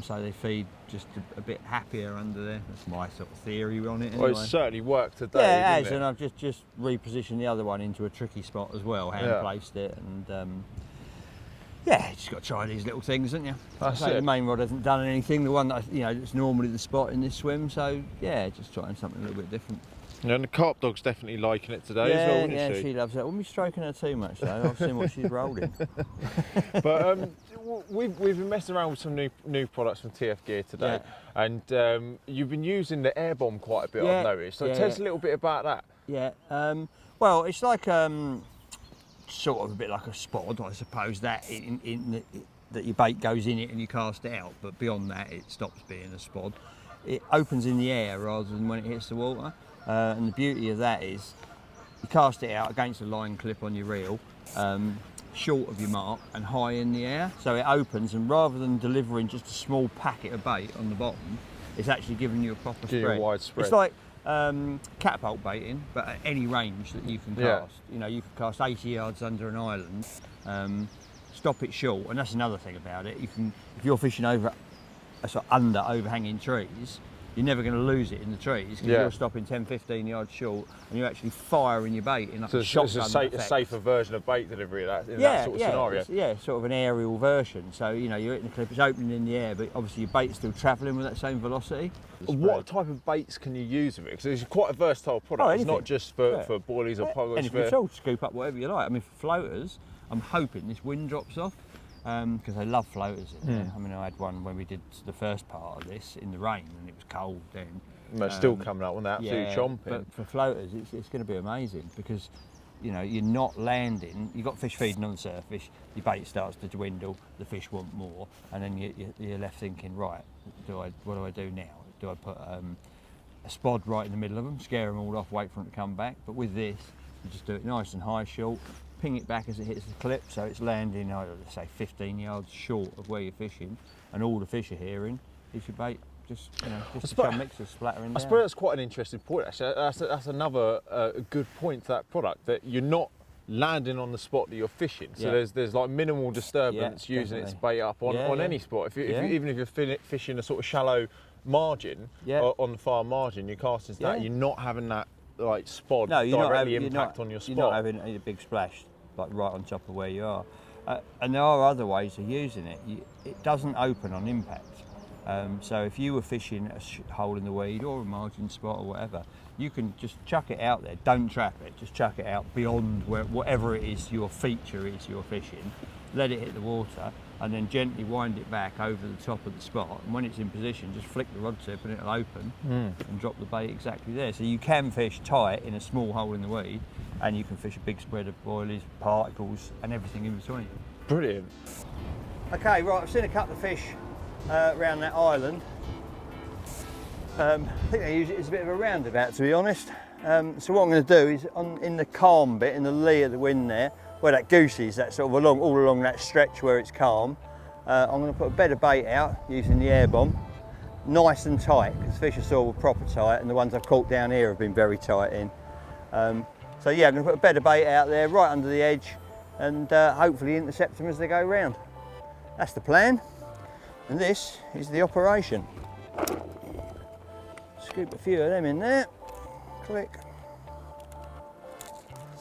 Speaker 1: So they feed just a bit happier under there. That's my sort of theory on it anyway.
Speaker 2: Well, it's certainly worked today,
Speaker 1: yeah, it has, and I've just repositioned the other one into a tricky spot as well, hand placed it, and yeah, you just got to try these little things, haven't you?
Speaker 2: That's
Speaker 1: it.
Speaker 2: it.
Speaker 1: The main rod hasn't done anything. The one that, you know, that's normally the spot in this swim, so yeah, just trying something a little bit different.
Speaker 2: Yeah, and the carp dog's definitely liking it today as well, isn't she?
Speaker 1: Yeah, she loves it. I wouldn't be stroking her too much though. I've seen what she's rolled in.
Speaker 2: But we've been messing around with some new products from TF Gear today, and you've been using the air bomb quite a bit, I've noticed. So tell us a little bit about that.
Speaker 1: Yeah, well, it's like sort of a bit like a spod, I suppose, that that your bait goes in it and you cast it out, but beyond that it stops being a spod. It opens in the air rather than when it hits the water, and the beauty of that is you cast it out against a line clip on your reel, short of your mark and high in the air, so it opens, and rather than delivering just a small packet of bait on the bottom, it's actually giving you a proper spread.
Speaker 2: A wide spread.
Speaker 1: It's like catapult baiting, but at any range that you can cast. You know, you can cast 80 yards under an island, stop it short, and that's another thing about it. You can, if you're fishing over under overhanging trees, you're never going to lose it in the trees because you're stopping 10-15 yards short, and you're actually firing your bait in like a shotgun effect.
Speaker 2: It's a safer version of bait delivery that sort of scenario.
Speaker 1: It's sort of an aerial version. So you know, you're hitting the clip, it's opening in the air, but obviously your bait's still travelling with that same velocity.
Speaker 2: What type of baits can you use with it? Because it's quite a versatile product. It's not just for boilies or puggers.
Speaker 1: Anything at all, scoop up whatever you like. I mean, for floaters, I'm hoping this wind drops off, because I love floaters in there. I mean, I had one when we did the first part of this in the rain, and it was cold then.
Speaker 2: They're still coming out on that absolute chomping.
Speaker 1: But for floaters, it's going to be amazing, because you know, you're not landing, you've got fish feeding on the surface, your bait starts to dwindle, the fish want more, and then you're left thinking, right, what do I do now? Do I put a spod right in the middle of them, scare them all off, wait for them to come back? But with this, you just do it nice and high, short, ping it back as it hits the clip, so it's landing, let's say 15 yards short of where you're fishing, and all the fish are hearing is your bait just a mixer splattering down.
Speaker 2: I suppose that's quite an interesting point, actually. That's another good point to that product, that you're not landing on the spot that you're fishing. So there's like minimal disturbance using its bait up on any spot. Even if you're fishing a sort of shallow margin, on the far margin, you're casting that, you're not having that like spod directly impact on your spot.
Speaker 1: You're not having a big splash like right on top of where you are. And there are other ways of using it. It doesn't open on impact. So if you were fishing a hole in the weed or a margin spot or whatever, you can just chuck it out there. Don't trap it, just chuck it out beyond whatever it is your feature is you're fishing. Let it hit the water, and then gently wind it back over the top of the spot. And when it's in position, just flick the rod tip and it'll open and drop the bait exactly there. So you can fish tight in a small hole in the weed, and you can fish a big spread of boilies, particles, and everything in between.
Speaker 2: Brilliant.
Speaker 1: Okay, right, I've seen a couple of fish around that island. I think they use it as a bit of a roundabout, to be honest. So what I'm going to do is, in the calm bit, in the lee of the wind there, where that goose is, that sort of all along that stretch where it's calm. I'm going to put a bed of bait out using the air bomb, nice and tight, because fish I saw were proper tight, and the ones I've caught down here have been very tight in. So yeah, I'm going to put a bed of bait out there right under the edge, and hopefully intercept them as they go round. That's the plan, and this is the operation. Scoop a few of them in there, click,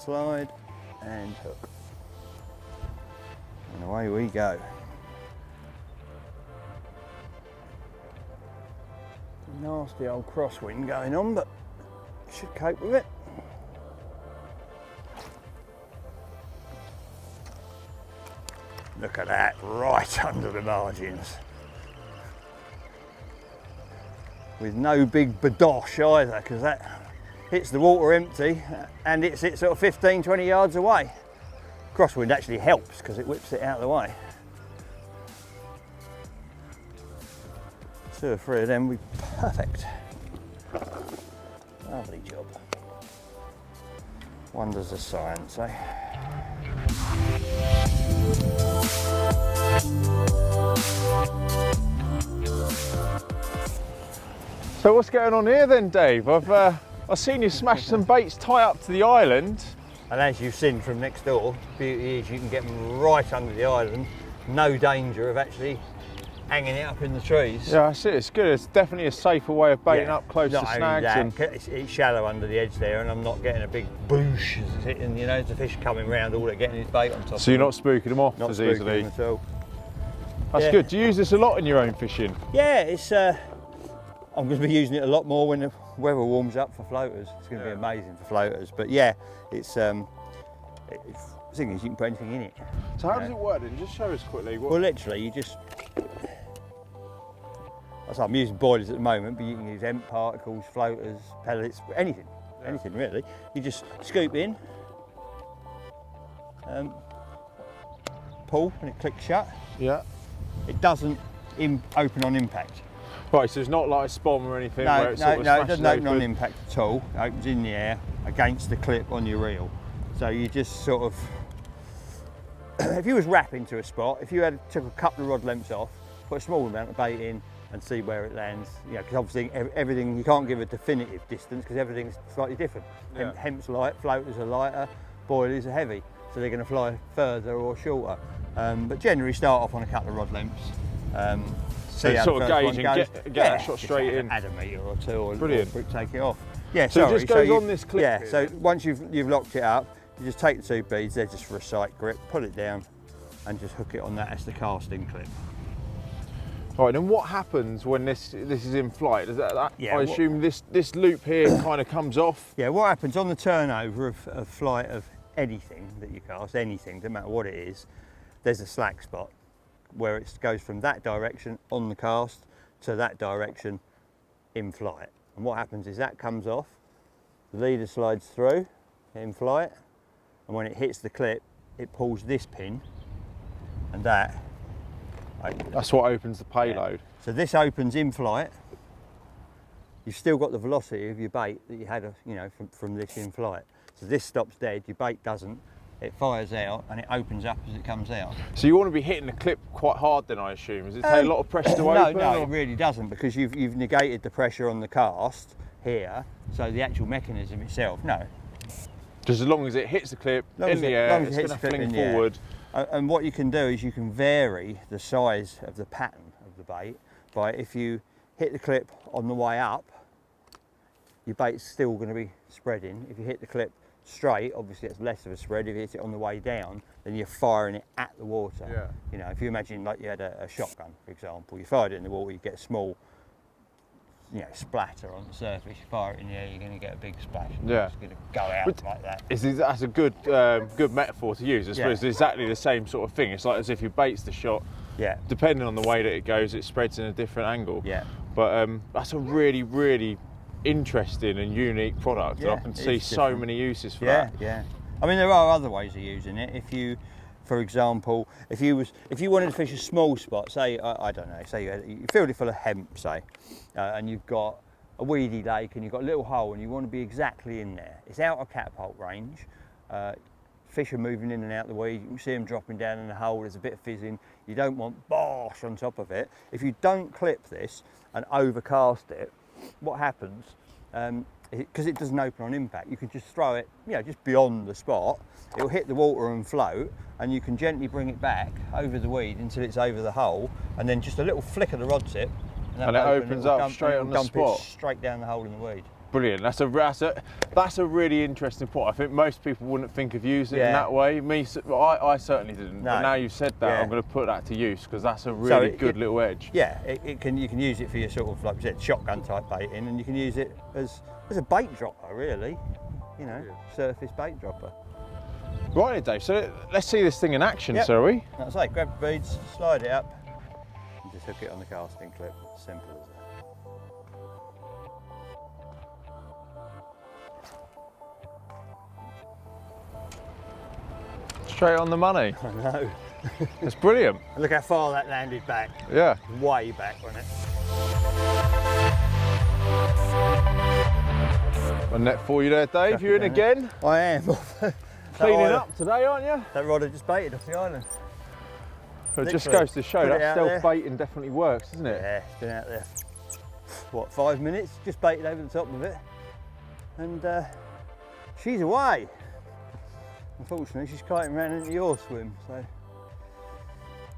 Speaker 1: slide and hook, and away we go. Nasty old crosswind going on, but should cope with it. Look at that, right under the margins. With no big badosh either, because that hits the water empty and it sits sort of 15, 20 yards away. Crosswind actually helps because it whips it out of the way. 2 or 3 of them would be perfect. Lovely job. Wonders of science, eh?
Speaker 2: So what's going on here then, Dave? I've seen you smash some baits tie up to the island.
Speaker 1: And as you've seen from next door, the beauty is you can get them right under the island, no danger of actually hanging it up in the trees.
Speaker 2: Yeah, I see. It's good. It's definitely a safer way of baiting up close to snags.
Speaker 1: It's shallow under the edge there, and I'm not getting a big boosh as it's hitting. You know, as the fish coming round, all they're getting is bait on top.
Speaker 2: So you're not spooking them off
Speaker 1: not
Speaker 2: as easily.
Speaker 1: Them at all.
Speaker 2: That's good. Do you use this a lot in your own fishing?
Speaker 1: Yeah, it's. I'm going to be using it a lot more when the weather warms up for floaters. It's going to be amazing for floaters. But yeah, it's. The thing is, you can put anything in it.
Speaker 2: So how does it work then? Just show us quickly.
Speaker 1: Well, literally, you just. I'm using boilers at the moment, but you can use hemp particles, floaters, pellets, anything, anything really. You just scoop in, pull, and it clicks shut.
Speaker 2: Yeah.
Speaker 1: It doesn't open on impact.
Speaker 2: Right, so it's not like a spom or anything where it sort of
Speaker 1: it doesn't open
Speaker 2: open.
Speaker 1: on impact at all. It opens in the air against the clip on your reel. So you just sort of, if you was wrapping to a spot, if you took a couple of rod lengths off, put a small amount of bait in, and see where it lands. You know, because obviously everything, you can't give a definitive distance because everything's slightly different. Yeah. Hemp's light, floaters are lighter, boilies are heavy, so they're going to fly further or shorter. But generally start off on a couple of rod lengths.
Speaker 2: See how sort of gauge and get that shot straight in.
Speaker 1: Add a metre or 2 or take it off.
Speaker 2: Yeah, so it just goes on this clip.
Speaker 1: Yeah, so once you've locked it up, you just take the 2 beads, they're just for a sight grip, pull it down and just hook it on that as the casting clip.
Speaker 2: Right, and what happens when this is in flight? Does I assume this loop here kind of comes off?
Speaker 1: Yeah, what happens on the turnover of flight of anything that you cast, anything, no matter what it is, there's a slack spot where it goes from that direction on the cast to that direction in flight. And what happens is that comes off, the leader slides through in flight, and when it hits the clip, it pulls this pin, and that's
Speaker 2: what opens the payload.
Speaker 1: Yeah. So this opens in flight. You've still got the velocity of your bait that you had, from this in flight. So this stops dead, your bait doesn't. It fires out and it opens up as it comes out.
Speaker 2: So you want to be hitting the clip quite hard then, I assume? Does it take a lot of pressure to open?
Speaker 1: No, it really doesn't, because you've negated the pressure on the cast here, so the actual mechanism itself, no.
Speaker 2: Just as long as it hits the clip in the air, it's going to fling forward.
Speaker 1: And what you can do is you can vary the size of the pattern of the bait by, if you hit the clip on the way up, your bait's still going to be spreading. If you hit the clip straight, obviously it's less of a spread. If you hit it on the way down, then you're firing it at the water.
Speaker 2: Yeah.
Speaker 1: You know, if you imagine like you had a shotgun, for example, you fired it in the water, you get a small, splatter on the surface. You fire it in the air, you're going to get a big splash.
Speaker 2: Yeah.
Speaker 1: It's going to go out like that.
Speaker 2: That's a good metaphor to use. I suppose it's exactly the same sort of thing. It's like as if your bait's the shot.
Speaker 1: Yeah.
Speaker 2: Depending on the way that it goes, it spreads in a different angle.
Speaker 1: Yeah.
Speaker 2: But that's a really, really interesting and unique product, and I can see so many uses for that.
Speaker 1: Yeah. I mean, there are other ways of using it. If you, for example, if you wanted to fish a small spot, say I don't know, say you filled it full of hemp, say, and you've got a weedy lake and you've got a little hole and you want to be exactly in there. It's out of catapult range. fish are moving in and out the weed, you can see them dropping down in the hole, there's a bit of fizzing, you don't want bosh on top of it. If you don't clip this and overcast it, what happens, because it doesn't open on impact, you can just throw it, you know, just beyond the spot, it'll hit the water and float, and you can gently bring it back over the weed until it's over the hole, and then just a little flick of the rod tip,
Speaker 2: and it opens up straight on the spot.
Speaker 1: Straight down the hole in the weed.
Speaker 2: Brilliant. That's a really interesting point. I think most people wouldn't think of using it in that way. I certainly didn't. No. But now you've said that, I'm going to put that to use because that's a really good little edge.
Speaker 1: Yeah, you can use it for your sort of, like I said, shotgun type baiting, and you can use it as a bait dropper, really. You know, surface bait dropper.
Speaker 2: Right, Dave. So let's see this thing in action, shall we?
Speaker 1: That's like grab the beads, slide it up, and just hook it on the casting clip. Simple as that.
Speaker 2: Straight on the money.
Speaker 1: I know.
Speaker 2: It's brilliant.
Speaker 1: Look how far that landed back.
Speaker 2: Yeah.
Speaker 1: Way back, wasn't it?
Speaker 2: A net for you there, Dave. You're in again.
Speaker 1: I am.
Speaker 2: Cleaning up today, aren't you?
Speaker 1: That rod had just baited off the island.
Speaker 2: It just goes to show that stealth baiting definitely works, doesn't it?
Speaker 1: Yeah, it's been out there, what, 5 minutes? Just baited over the top of it. And she's away. Unfortunately, she's kiting around into your swim, so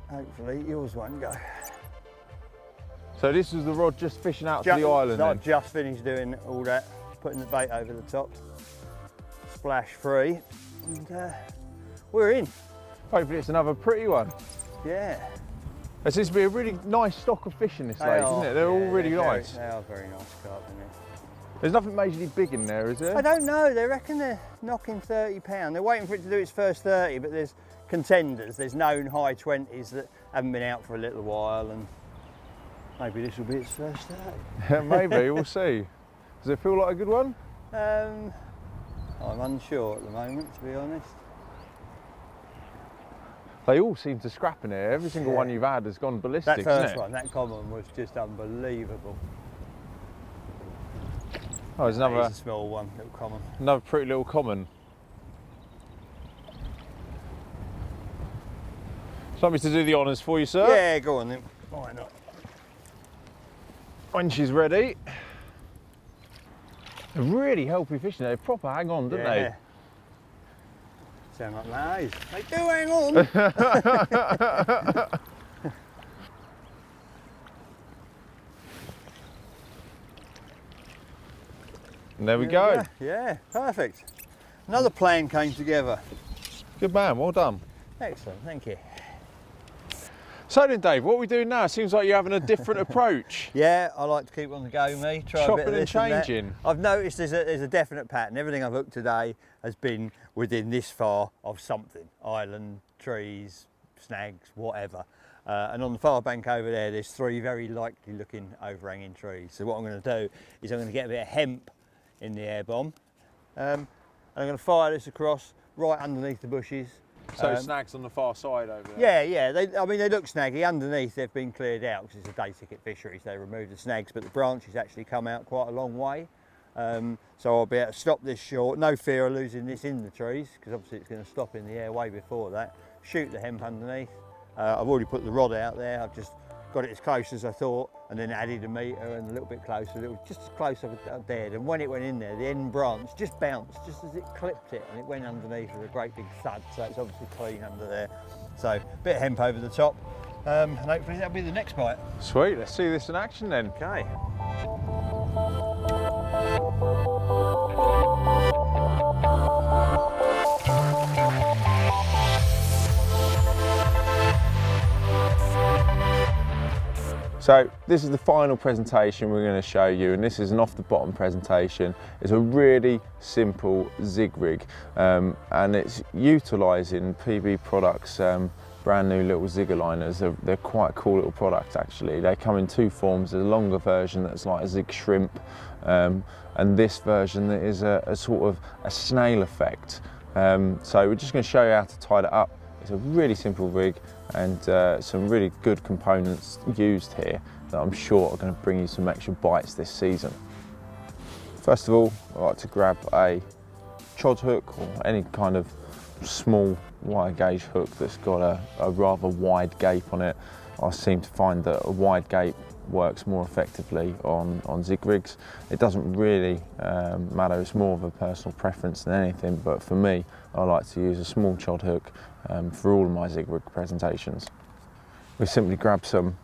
Speaker 1: hopefully yours won't go.
Speaker 2: So this was the rod just fishing out to the island then?
Speaker 1: I've just finished doing all that, putting the bait over the top, splash free, and we're in.
Speaker 2: Hopefully it's another pretty one.
Speaker 1: Yeah.
Speaker 2: There seems to be a really nice stock of fish in this lake, isn't it? They're all really nice.
Speaker 1: They are very nice carp in there.
Speaker 2: There's nothing majorly big in there, is there?
Speaker 1: I don't know, they reckon they're knocking 30 pound. They're waiting for it to do its first 30, but there's contenders, there's known high 20s that haven't been out for a little while, and maybe this will be its first 30.
Speaker 2: Maybe, we'll see. Does it feel like a good one?
Speaker 1: I'm unsure at the moment, to be honest.
Speaker 2: They all seem to scrap in here. Every single one you've had has gone ballistic,
Speaker 1: That first
Speaker 2: isn't it?
Speaker 1: one, that common, was just unbelievable.
Speaker 2: Oh, there's another.
Speaker 1: It's a small one, little common.
Speaker 2: Another pretty little common. Do you want me to do the honours for you, sir?
Speaker 1: Yeah, go on then. Why not?
Speaker 2: When she's ready. They're really healthy fishing. They proper hang on, don't they?
Speaker 1: Sound like lies. They do hang on.
Speaker 2: And there we go.
Speaker 1: Yeah, perfect. Another plan came together.
Speaker 2: Good man, well done.
Speaker 1: Excellent, thank you.
Speaker 2: So then, Dave, what are we doing now? Seems like you're having a different approach.
Speaker 1: Yeah, I like to keep on the go, me. Try a bit of this
Speaker 2: and changing.
Speaker 1: I've noticed there's a definite pattern. Everything I've hooked today has been within this far of something. Island, trees, snags, whatever. And on the far bank over there, there's 3 very likely looking overhanging trees. So what I'm going to do is I'm going to get a bit of hemp in the air bomb. And I'm going to fire this across right underneath the bushes.
Speaker 2: So snags on the far side over there?
Speaker 1: Yeah. I mean, they look snaggy. Underneath, they've been cleared out because it's a day ticket fishery, so they removed the snags, but the branches actually come out quite a long way. So I'll be able to stop this short. No fear of losing this in the trees, because obviously it's going to stop in the air way before that. Shoot the hemp underneath. I've already put the rod out there. I've just got it as close as I thought, and then added a metre and a little bit closer, just as close as I dared. And when it went in there, the end branch just bounced, just as it clipped it, and it went underneath with a great big thud. So it's obviously clean under there. So a bit of hemp over the top, and hopefully that'll be the next bite.
Speaker 2: Sweet, let's see this in action then.
Speaker 1: Okay.
Speaker 2: So this is the final presentation we're going to show you, and this is an off the bottom presentation. It's a really simple zig rig, and it's utilising PB Products brand new little zigger liners. They're quite a cool little product actually. They come in 2 forms. There's a longer version that's like a zig shrimp, and this version that is a sort of a snail effect. So we're just going to show you how to tie that up. It's a really simple rig, and some really good components used here that I'm sure are going to bring you some extra bites this season. First of all, I like to grab a chod hook or any kind of small wire gauge hook that's got a rather wide gape on it, I seem to find that a wide gape works more effectively on zig rigs. It doesn't really matter, it's more of a personal preference than anything, but for me, I like to use a small chod hook for all of my zig rig presentations. We simply grab some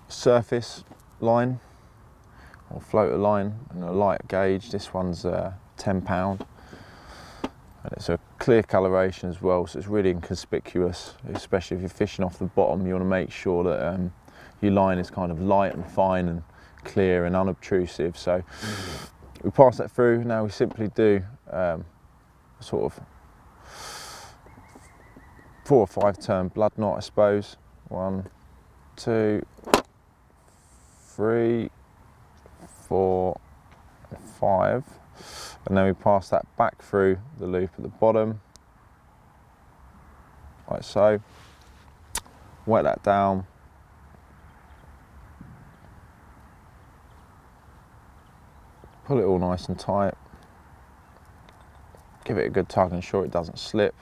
Speaker 2: surface line or floater line and a light gauge. This one's £10, and it's a clear coloration as well, so it's really inconspicuous, especially if you're fishing off the bottom. You want to make sure that your line is kind of light and fine and clear and unobtrusive. So we pass that through. Now we simply do sort of 4 or 5 turn blood knot, I suppose. 1, 2, 3, 4, 5, and then we pass that back through the loop at the bottom, like so. Wet that down. Pull it all nice and tight. Give it a good tug and ensure it doesn't slip.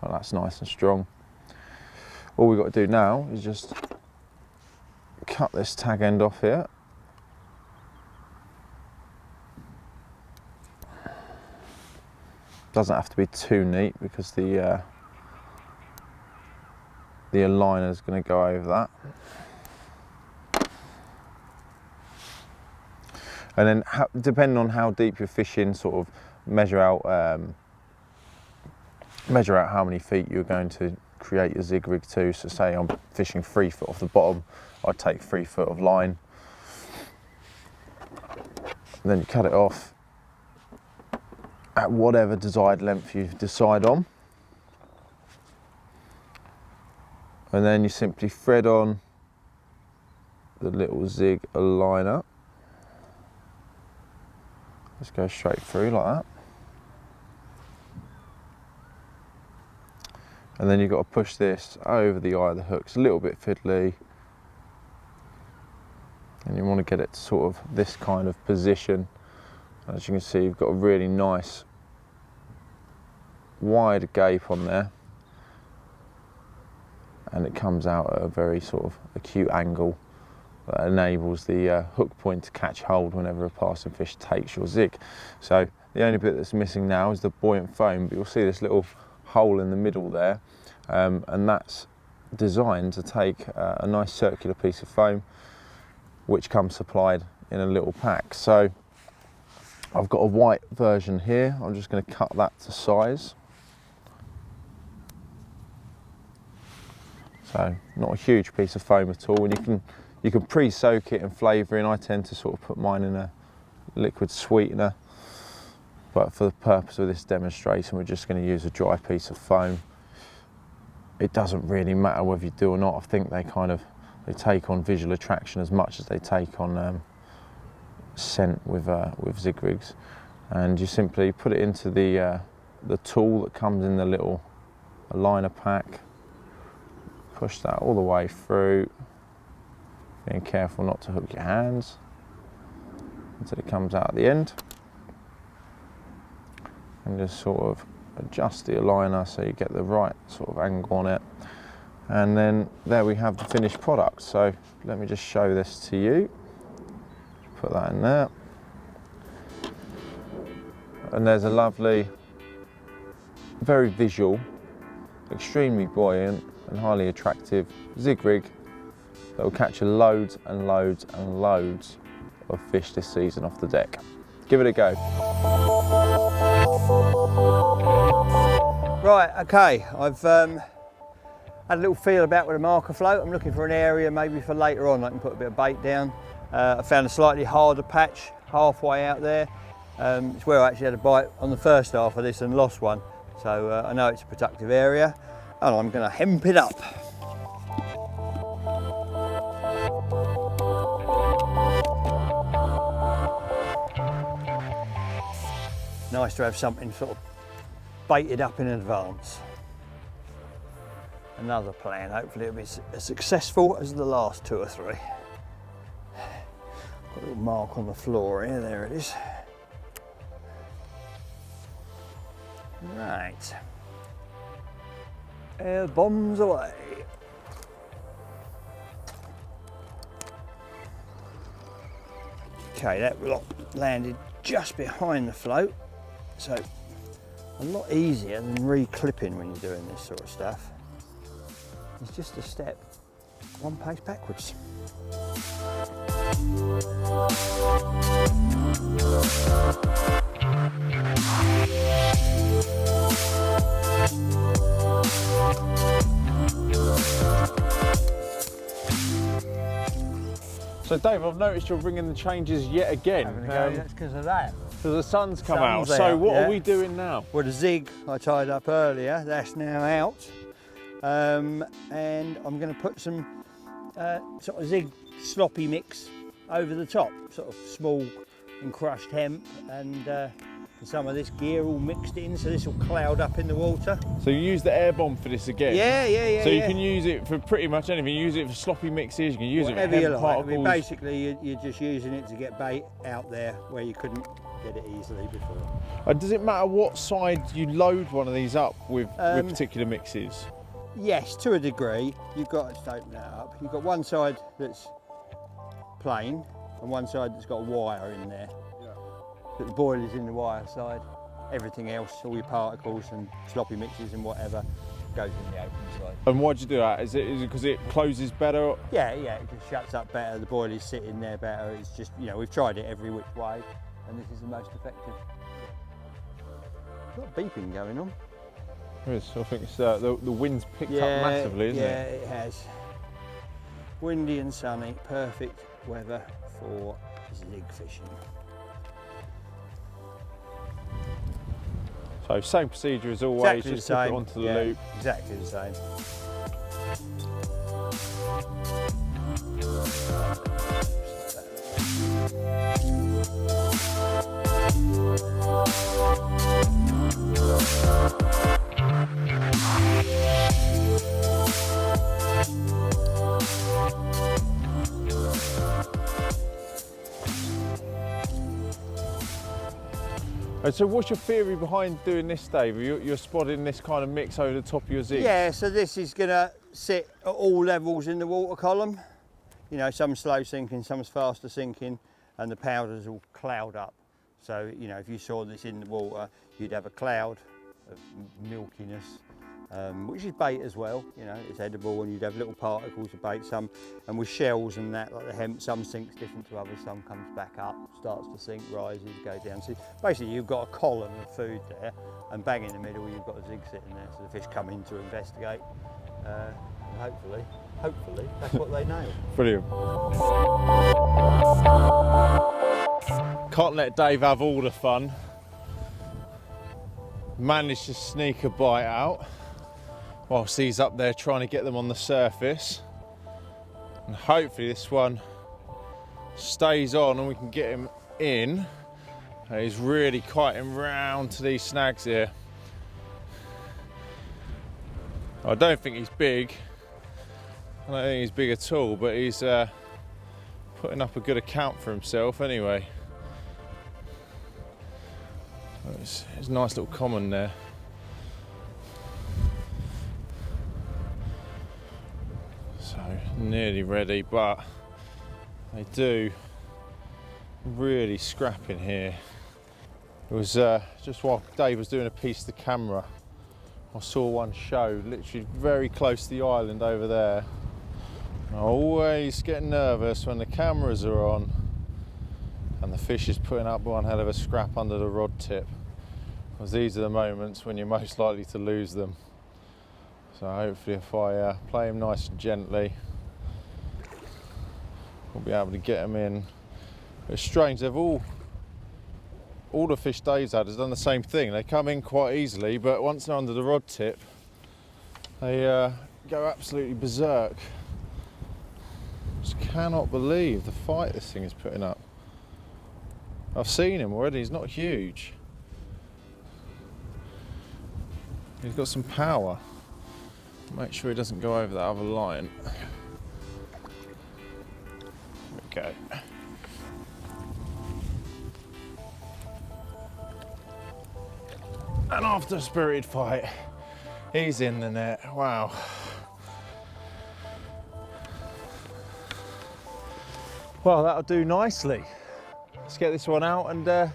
Speaker 2: Well, that's nice and strong. All we've got to do now is just cut this tag end off here. Doesn't have to be too neat because the aligner is going to go over that. And then, depending on how deep you're fishing, sort of measure out how many feet you're going to create your zig rig to. So say I'm fishing 3 foot off the bottom, I'd take 3 foot of line. And then you cut it off at whatever desired length you decide on. And then you simply thread on the little zig aligner. Just go straight through like that. And then you've got to push this over the eye of the hook. It's a little bit fiddly. And you want to get it to sort of this kind of position. As you can see, you've got a really nice wide gape on there, and it comes out at a very sort of acute angle that enables the hook point to catch hold whenever a passing fish takes your zig. So the only bit that's missing now is the buoyant foam, but you'll see this little hole in the middle there, and that's designed to take a nice circular piece of foam which comes supplied in a little pack. So I've got a white version here. I'm just going to cut that to size. So not a huge piece of foam at all, and you can pre-soak it in flavouring. I tend to sort of put mine in a liquid sweetener, but for the purpose of this demonstration we're just going to use a dry piece of foam. It doesn't really matter whether you do or not. I think they take on visual attraction as much as they take on scent with zig rigs. And you simply put it into the tool that comes in the little aligner pack. Push that all the way through, being careful not to hook your hands until it comes out at the end, and just sort of adjust the aligner so you get the right sort of angle on it. And then there we have the finished product. So let me just show this to you. Put that in there, and there's a lovely, very visual, extremely buoyant and highly attractive zig rig that will catch loads and loads and loads of fish this season off the deck. Give it a go.
Speaker 1: Right, okay, I've had a little feel about with a marker float. I'm looking for an area maybe for later on I can put a bit of bait down. I found a slightly harder patch halfway out there. It's where I actually had a bite on the first half of this and lost one. So I know it's a productive area, and I'm going to hemp it up. Nice to have something sort of baited up in advance. Another plan, hopefully it'll be as successful as the last 2 or 3. Got a little mark on the floor here, there it is. Right. Air bombs away. Okay, that lot landed just behind the float, so a lot easier than re-clipping when you're doing this sort of stuff. It's just a step, one pace backwards.
Speaker 2: So Dave, I've noticed you're bringing the changes yet again.
Speaker 1: That's because of that.
Speaker 2: So the sun's come out.
Speaker 1: Sun's
Speaker 2: So
Speaker 1: out,
Speaker 2: what
Speaker 1: yeah.
Speaker 2: are we doing now?
Speaker 1: Well, the zig I tied up earlier, that's now out. And I'm going to put some sort of zig sloppy mix over the top, sort of small and crushed hemp and some of this gear all mixed in, so this will cloud up in the water.
Speaker 2: So you use the air bomb for this again?
Speaker 1: Yeah.
Speaker 2: So you can use it for pretty much anything. You use it for sloppy mixes, you can use
Speaker 1: Whatever
Speaker 2: it for
Speaker 1: you
Speaker 2: hemp
Speaker 1: like. I
Speaker 2: particles.
Speaker 1: mean, basically, you're just using it to get bait out there where you couldn't get it easily before.
Speaker 2: Does it matter what side you load one of these up with particular mixes?
Speaker 1: Yes, to a degree. You've got to open that up. You've got one side that's plain and one side that's got a wire in there. But the boiler's in the wire side. Everything else, all your particles and sloppy mixes and whatever, goes in the open side.
Speaker 2: And why'd you do that? Is it because it closes better?
Speaker 1: Yeah, it just shuts up better. The boiler's sitting there better. It's just, you know, we've tried it every which way, and this is the most effective. A lot of beeping going on.
Speaker 2: There is. I think it's, the wind's picked up massively, isn't it?
Speaker 1: Yeah, it has. Windy and sunny, perfect weather for zig fishing.
Speaker 2: So same procedure as always,
Speaker 1: Exactly
Speaker 2: just
Speaker 1: the
Speaker 2: put
Speaker 1: same.
Speaker 2: it onto the loop.
Speaker 1: Exactly the same.
Speaker 2: So what's your theory behind doing this, Dave? You're spotting this kind of mix over the top of your zig?
Speaker 1: Yeah, so this is going to sit at all levels in the water column. You know, some slow sinking, some's faster sinking, and the powders will cloud up. So, you know, if you saw this in the water, you'd have a cloud of milkiness, which is bait as well. You know, it's edible, and you'd have little particles of bait, some, and with shells and that, like the hemp, some sinks different to others, some comes back up, starts to sink, rises, goes down. So basically you've got a column of food there, and bang in the middle you've got a zig sitting there, so the fish come in to investigate, and hopefully that's what they nail.
Speaker 2: Brilliant. Can't let Dave have all the fun. Managed to sneak a bite out whilst he's up there trying to get them on the surface, and hopefully this one stays on and we can get him in. He's really kiting round to these snags here. I don't think he's big. I don't think he's big at all, but he's putting up a good account for himself anyway. It's a nice little common there. So nearly ready, but they do really scrap in here. It was just while Dave was doing a piece of the camera, I saw one show literally very close to the island over there. I always get nervous when the cameras are on and the fish is putting up one hell of a scrap under the rod tip, because these are the moments when you're most likely to lose them. So hopefully if I play them nice and gently, we'll be able to get them in. It's strange, they've all the fish Dave's had has done the same thing. They come in quite easily, but once they're under the rod tip, they go absolutely berserk. Just cannot believe the fight this thing is putting up. I've seen him already, he's not huge. He's got some power. Make sure he doesn't go over that other line. There we go. And after a spirited fight, he's in the net. Wow. Well, that'll do nicely. Let's get this one out and let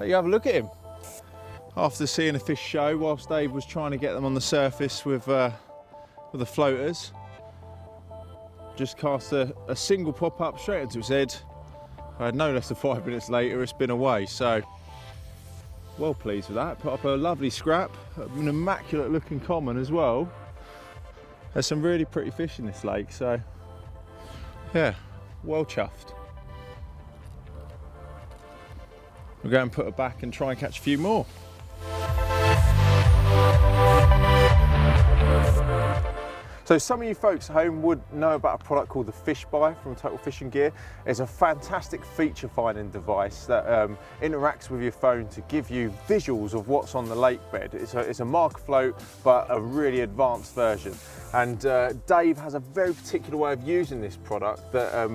Speaker 2: you have a look at him. After seeing a fish show, whilst Dave was trying to get them on the surface with the floaters, just cast a single pop up straight into his head. I had no less than 5 minutes later, it's been away. So, well pleased with that. Put up a lovely scrap, an immaculate looking common as well. There's some really pretty fish in this lake, so yeah, well chuffed. We'll go and put her back and try and catch a few more. So some of you folks at home would know about a product called the Fish Buy from Total Fishing Gear. It's a fantastic feature finding device that interacts with your phone to give you visuals of what's on the lake bed. It's a marker float, but a really advanced version. And Dave has a very particular way of using this product that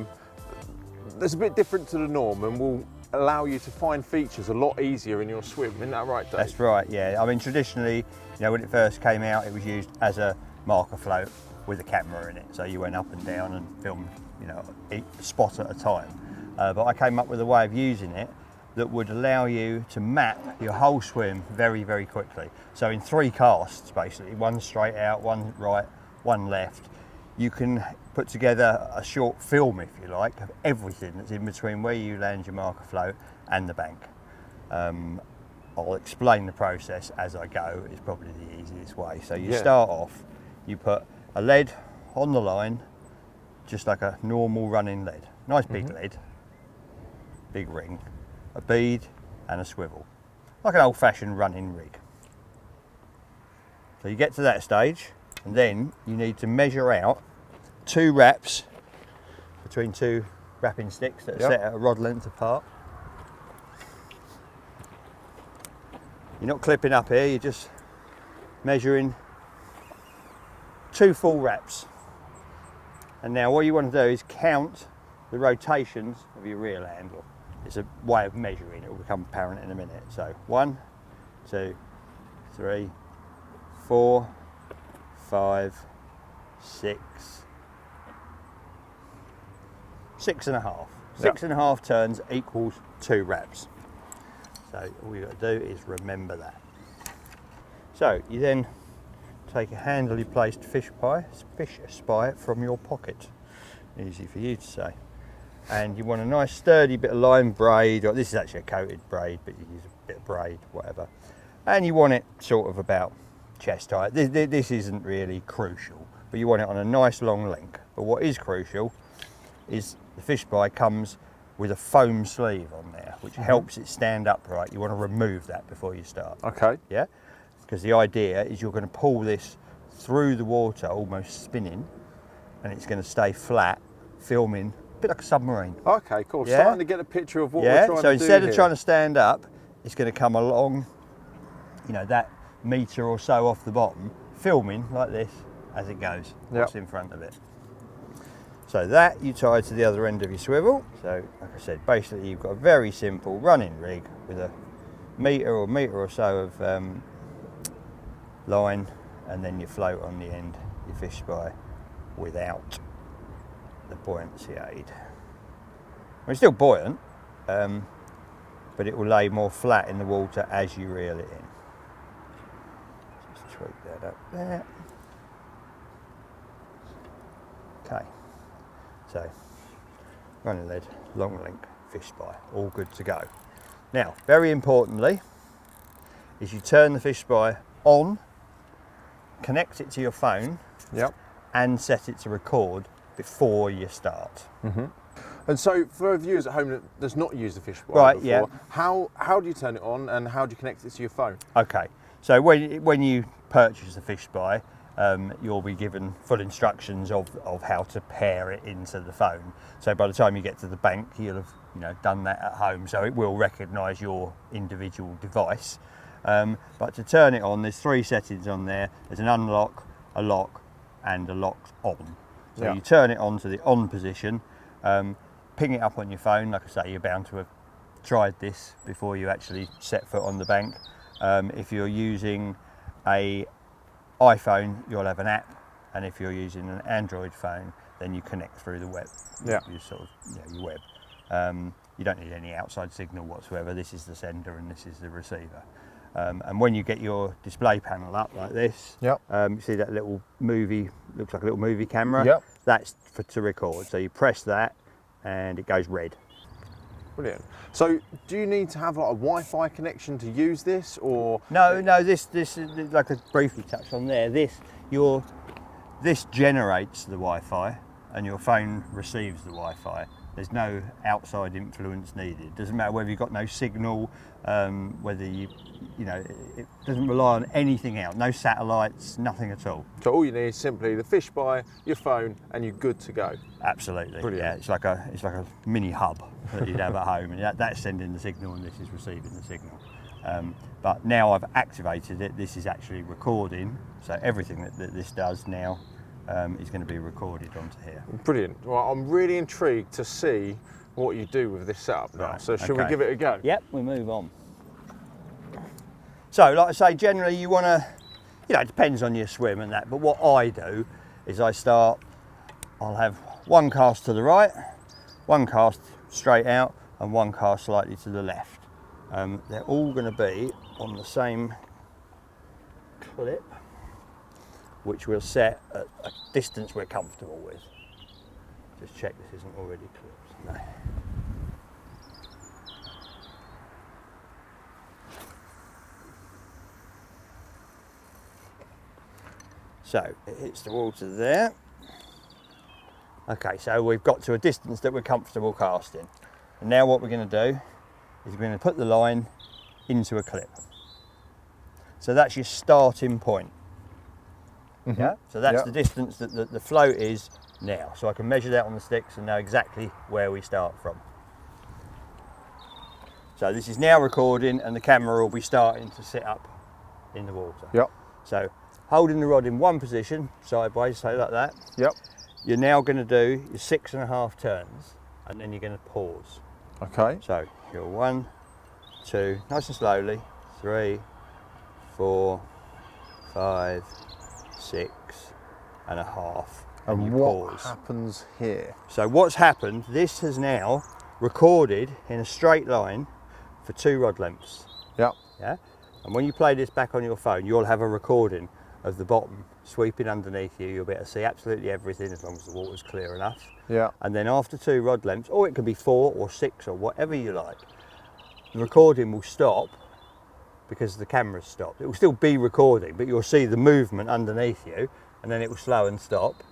Speaker 2: that's a bit different to the norm and will allow you to find features a lot easier in your swim. Isn't that right, Dave?
Speaker 1: That's right, yeah. I mean, traditionally, when it first came out, it was used as a marker float with a camera in it. So you went up and down and filmed, each spot at a time. But I came up with a way of using it that would allow you to map your whole swim very, very quickly. So in 3 casts, basically, one straight out, one right, one left, you can put together a short film, if you like, of everything that's in between where you land your marker float and the bank. I'll explain the process as I go. It's probably the easiest way. So you start off, you put a lead on the line, just like a normal running lead. Nice big lead, big ring, a bead and a swivel, like an old-fashioned running rig. So you get to that stage, and then you need to measure out 2 wraps between 2 wrapping sticks that are set at a rod length apart. You're not clipping up here, you're just measuring 2 full wraps. And now what you want to do is count the rotations of your reel handle. It's a way of measuring, it will become apparent in a minute. So 1, 2, 3, 4, 5, 6, 6.5. 6.5 turns equals 2 wraps. So all you've got to do is remember that. So you then take a handily placed fish spy from your pocket. Easy for you to say. And you want a nice sturdy bit of line braid, or this is actually a coated braid, but you use a bit of braid, whatever. And you want it sort of about chest height. This isn't really crucial, but you want it on a nice long link. But what is crucial is the fish spy comes with a foam sleeve on there, which helps it stand upright. You want to remove that before you start. Okay. Yeah? Because the idea is you're going to pull this through the water, almost spinning, and it's going to stay flat, filming, a bit like a submarine. Okay, cool. Yeah? Starting to get a picture of what we're trying to do. So instead of trying to stand up, it's going to come along, that metre or so off the bottom, filming like this as it goes, what's in front of it. So that you tie to the other end of your swivel. So, like I said, basically you've got a very simple running rig with a metre or so of line, and then your float on the end, your fish spy, without the buoyancy aid. Well, it's still buoyant, but it will lay more flat in the water as you reel it in. Just tweak that up there. Okay, so running lead, long link, fish spy, all good to go. Now, very importantly, is you turn the fish spy on, connect it to your phone, and set it to record before you start. And so, for viewers at home that does not use the fish spy before, how do you turn it on and how do you connect it to your phone? Okay, so when you purchase the fish spy, you'll be given full instructions of how to pair it into the phone. So by the time you get to the bank, you'll have done that at home, so it will recognise your individual device. But to turn it on, there's 3 settings on there. There's an unlock, a lock, and a locked on. So you turn it on to the on position, ping it up on your phone. Like I say, you're bound to have tried this before you actually set foot on the bank. If you're using a iPhone, you'll have an app, and if you're using an Android phone, then you connect through the web.
Speaker 2: Yeah.
Speaker 1: You sort of, your web. You don't need any outside signal whatsoever. This is the sender and this is the receiver. And when you get your display panel up like this,
Speaker 2: Yep.
Speaker 1: You see that little movie, looks like a little movie camera.
Speaker 2: Yep.
Speaker 1: That's to record. So you press that, and it goes red.
Speaker 2: Brilliant. So, do you need to have like a Wi-Fi connection to use this, or
Speaker 1: No, this is like I briefly touched on there. This generates the Wi-Fi, and your phone receives the Wi-Fi. There's no outside influence needed. It doesn't matter whether you've got no signal, whether it doesn't rely on anything else. No satellites, nothing at all.
Speaker 2: So all you need is simply the fish by, your phone, and you're good to go.
Speaker 1: Absolutely.
Speaker 2: Brilliant.
Speaker 1: Yeah, it's like a mini hub that you'd have at home, and that's sending the signal, and this is receiving the signal. But now I've activated it. This is actually recording. So everything that this does now is going to be recorded onto here.
Speaker 2: Brilliant. Well, I'm really intrigued to see what you do with this setup now.
Speaker 1: Right,
Speaker 2: So shall we
Speaker 1: okay.
Speaker 2: give it a go?
Speaker 1: Yep, we move on. So, like I say, generally you want to, it depends on your swim and that, but what I do is I'll have one cast to the right, one cast straight out, and one cast slightly to the left. They're all going to be on the same clip, which we'll set at a distance we're comfortable with. Just check this isn't already clipped. No. So it hits the water there. Okay, so we've got to a distance that we're comfortable casting. And now what we're going to do is we're going to put the line into a clip. So that's your starting point.
Speaker 2: Mm-hmm.
Speaker 1: Yeah. So that's
Speaker 2: Yep.
Speaker 1: the distance that the float is now. So I can measure that on the sticks and know exactly where we start from. So this is now recording, and the camera will be starting to sit up in the water.
Speaker 2: Yep.
Speaker 1: So holding the rod in one position, sideways, so like that.
Speaker 2: Yep.
Speaker 1: You're now going to do your 6.5 turns, and then you're going to pause.
Speaker 2: Okay.
Speaker 1: So you're 1, 2, nice and slowly, 3, 4, 5, 6.5.
Speaker 2: And
Speaker 1: you
Speaker 2: what
Speaker 1: pause.
Speaker 2: happens here?
Speaker 1: So what's happened, this has now recorded in a straight line for 2 rod lengths.
Speaker 2: Yep.
Speaker 1: Yeah? And when you play this back on your phone, you'll have a recording of the bottom sweeping underneath you. You'll be able to see absolutely everything as long as the water's clear enough.
Speaker 2: Yeah.
Speaker 1: And then after 2 rod lengths, or it can be 4 or 6 or whatever you like, the recording will stop because the camera's stopped. It will still be recording, but you'll see the movement underneath you, and then it will slow and stop,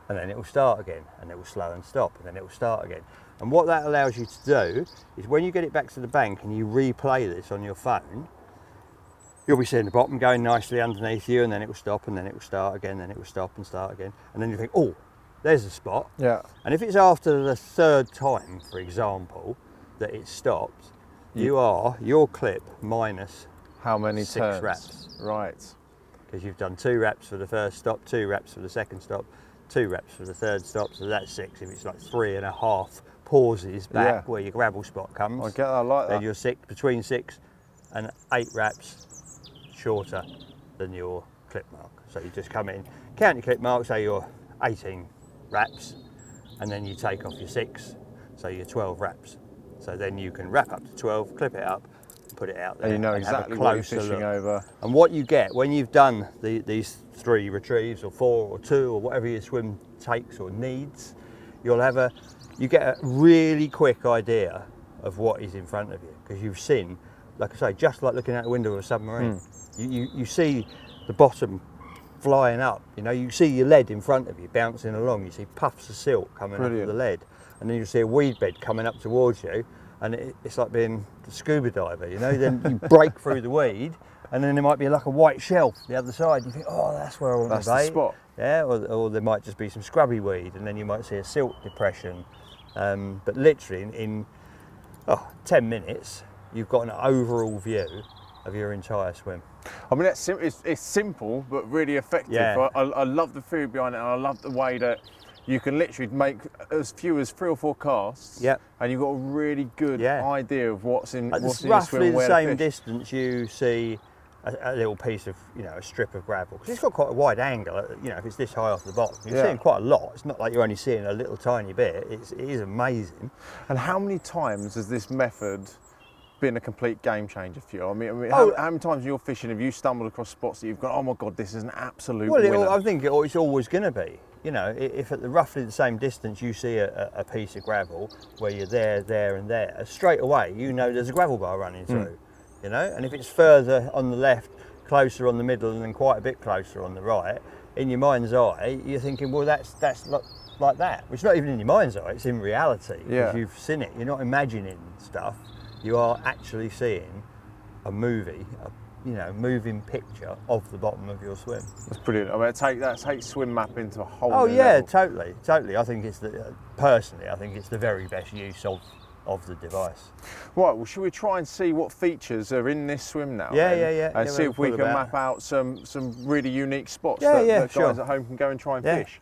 Speaker 1: and then it will start again, and it will slow and stop, and then it will start again. And what that allows you to do is when you get it back to the bank and you replay this on your phone, you'll be seeing the bottom going nicely underneath you, and then it will stop, and then it will start again, then it will stop and start again. And then you think, oh, there's a spot.
Speaker 2: Yeah.
Speaker 1: And if it's after the 3rd time, for example, that it stopped, your clip minus
Speaker 2: How many
Speaker 1: 6
Speaker 2: turns?
Speaker 1: wraps.
Speaker 2: Right.
Speaker 1: Because you've done 2 wraps for the first stop, 2 wraps for the second stop, 2 wraps for the third stop, so that's 6. If it's like 3.5 pauses back where your gravel spot comes,
Speaker 2: I get that, I like
Speaker 1: then
Speaker 2: that.
Speaker 1: you're between 6 and 8 wraps shorter than your clip mark. So you just come in, count your clip mark, say you're 18 wraps, and then you take off your 6, so you're 12 wraps. So then you can wrap up to 12, clip it up, and put it out there.
Speaker 2: And you know
Speaker 1: and have a
Speaker 2: exactly what you're
Speaker 1: closer
Speaker 2: fishing
Speaker 1: look.
Speaker 2: over.
Speaker 1: And what you get when you've done these 3 retrieves or 4 or 2 or whatever your swim takes or needs, you get a really quick idea of what is in front of you, because you've seen, like I say, just like looking out the window of a submarine. You see the bottom flying up, you see your lead in front of you bouncing along, you see puffs of silt coming up of the lead, and then you see a weed bed coming up towards you, and it's like being a scuba diver, then you break through the weed, and then there might be like a white shelf the other side. You think, oh, that's where I want
Speaker 2: That's
Speaker 1: to bait.
Speaker 2: the spot.
Speaker 1: Yeah, or there might just be some scrubby weed, and then you might see a silt depression. But literally in 10 minutes, you've got an overall view of your entire swim.
Speaker 2: I mean, it's simple but really effective.
Speaker 1: Yeah.
Speaker 2: I love the theory behind it, and I love the way that you can literally make as few as 3 or 4 casts.
Speaker 1: Yep.
Speaker 2: And you've got a really good idea of what's in
Speaker 1: It's
Speaker 2: your swim
Speaker 1: roughly
Speaker 2: and
Speaker 1: the
Speaker 2: where to
Speaker 1: same
Speaker 2: fish.
Speaker 1: distance you see a little piece of, you know, a strip of gravel, because it's got quite a wide angle. You know, if it's this high off the bottom, you're seeing quite a lot. It's not like you're only seeing a little tiny bit. It is amazing.
Speaker 2: And how many times has this method been a complete game changer for you? I mean, how many times in your fishing have you stumbled across spots that you've gone, oh my God, this is an absolute winner?
Speaker 1: I think it's always going to be. You know, if at roughly the same distance you see a piece of gravel where you're there and there, straight away you know there's a gravel bar running through. You know, and if it's further on the left, closer on the middle, and then quite a bit closer on the right, in your mind's eye, you're thinking, well, that's like that. It's not even in your mind's eye; it's in reality, because you've seen it. You're not imagining stuff; you are actually seeing a movie, moving picture of the bottom of your swim.
Speaker 2: That's brilliant. I mean, take swim map into a whole new
Speaker 1: level.
Speaker 2: Totally.
Speaker 1: I think it's personally, I think it's the very best use of the device.
Speaker 2: Right, well, should we try and see what features are in this swim now?
Speaker 1: Yeah.
Speaker 2: And see if we can map out some really unique spots that guys at home can go and try and fish.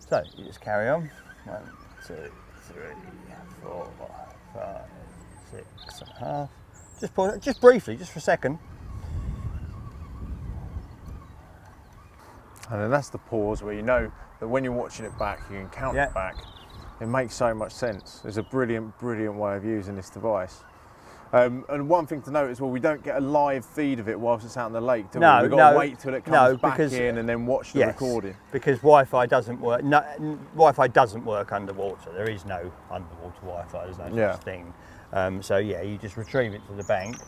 Speaker 1: So, you just carry on. 1, 2, 3, 4, 5, 6.5. Just pause it, just briefly, just for a second.
Speaker 2: And then that's the pause where you know that when you're watching it back, you can count it back. It makes so much sense. It's a brilliant way of using this device. And one thing to note as well, we don't get a live feed of it whilst it's out in the lake, do we? We've got to wait till it comes back in and then watch the recording.
Speaker 1: Because Wi-Fi doesn't work. No, Wi-Fi doesn't work underwater. There is no underwater Wi-Fi. There's no such thing. So you just retrieve it to the bank,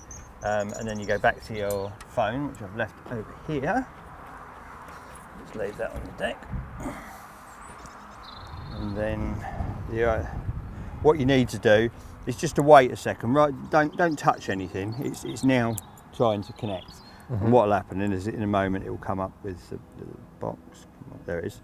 Speaker 1: and then you go back to your phone, which I've left over here. Just leave that on the deck. And then what you need to do is just to wait a second, right? Don't touch anything. It's now trying to connect. And what will happen is in a moment it will come up with the box. There it is,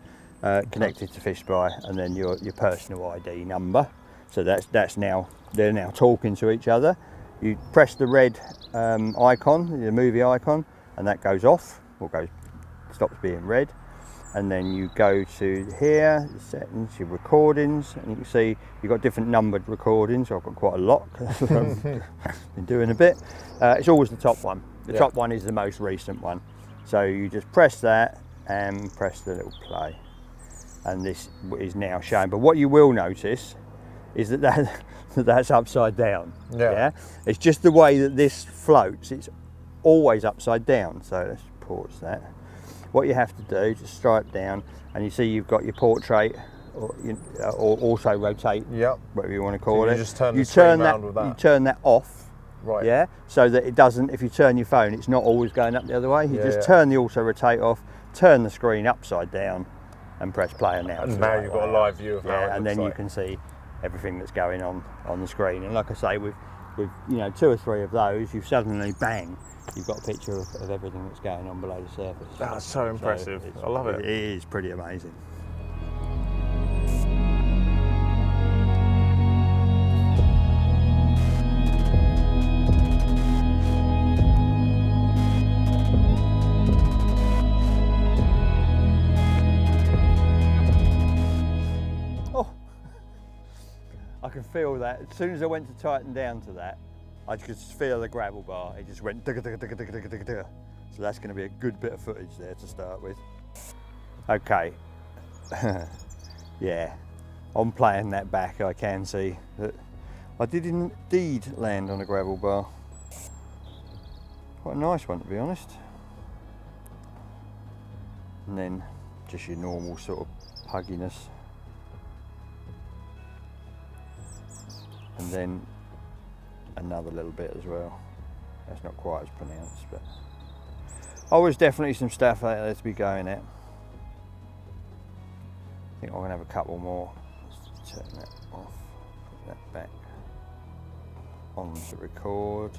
Speaker 1: connected to FishSpy, and then your personal ID number. So that's now, they're now talking to each other. You press the red icon, the movie icon, and that goes off, or stops being red. And then you go to here, settings, your recordings, and you can see you've got different numbered recordings. I've got quite a lot because I've been doing a bit. It's always the top one. The top one is the most recent one. So you just press that and press the little play. And this is now showing. But what you will notice is that's upside down. Yeah. It's just the way that this floats. It's always upside down. So let's pause that. What you have to do, just stripe down, and you see you've got your portrait, or auto rotate, whatever you want to call it.
Speaker 2: Just turn the screen round with that.
Speaker 1: You turn that off,
Speaker 2: right?
Speaker 1: Yeah, so that it doesn't. If you turn your phone, it's not always going up the other way. You just turn the auto rotate off, turn the screen upside down, and press play. And
Speaker 2: now you've got a live view of how it
Speaker 1: and then you can see everything that's going on the screen. And like I say, with 2 or 3 of those, you've suddenly bang. You've got a picture of everything that's going on below the surface.
Speaker 2: That's so impressive. I love it.
Speaker 1: It is pretty amazing. Oh, I can feel that. As soon as I went to tighten down to that, I could just feel the gravel bar. It just went digga, digga, digga, digga, digga, digga. So that's going to be a good bit of footage there to start with. Okay. Yeah, on playing that back, I can see that I did indeed land on a gravel bar. Quite a nice one, to be honest. And then just your normal sort of pugginess. And then another little bit as well. That's not quite as pronounced, but there's definitely some stuff out there to be going at. I think I'm gonna have a couple more. Let's turn that off, put that back on to record.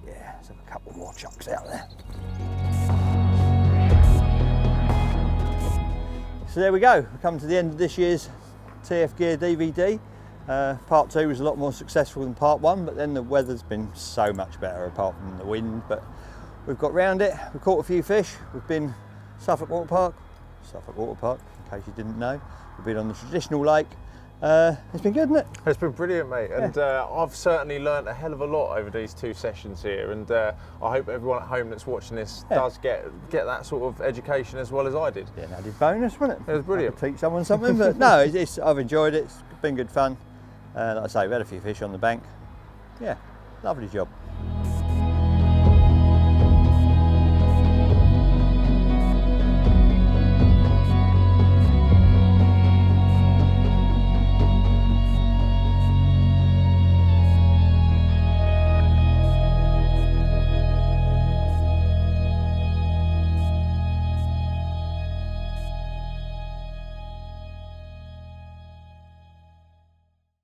Speaker 1: Yeah, let's have a couple more chunks out there. So there we go. We've come to the end of this year's TF Gear DVD. Part 2 was a lot more successful than part 1, but then the weather's been so much better apart from the wind. But we've got round it, we've caught a few fish. We've been Suffolk Water Park, in case you didn't know. We've been on the traditional lake, It's been good, isn't it?
Speaker 2: It's been brilliant, mate, and I've certainly learnt a hell of a lot over these 2 sessions here, and I hope everyone at home that's watching this does get that sort of education as well as I did.
Speaker 1: Yeah, an added bonus, wasn't it?
Speaker 2: It was brilliant.
Speaker 1: Teach someone something, but no, I've enjoyed it. It's been good fun. Like I say, we had a few fish on the bank. Yeah, lovely job.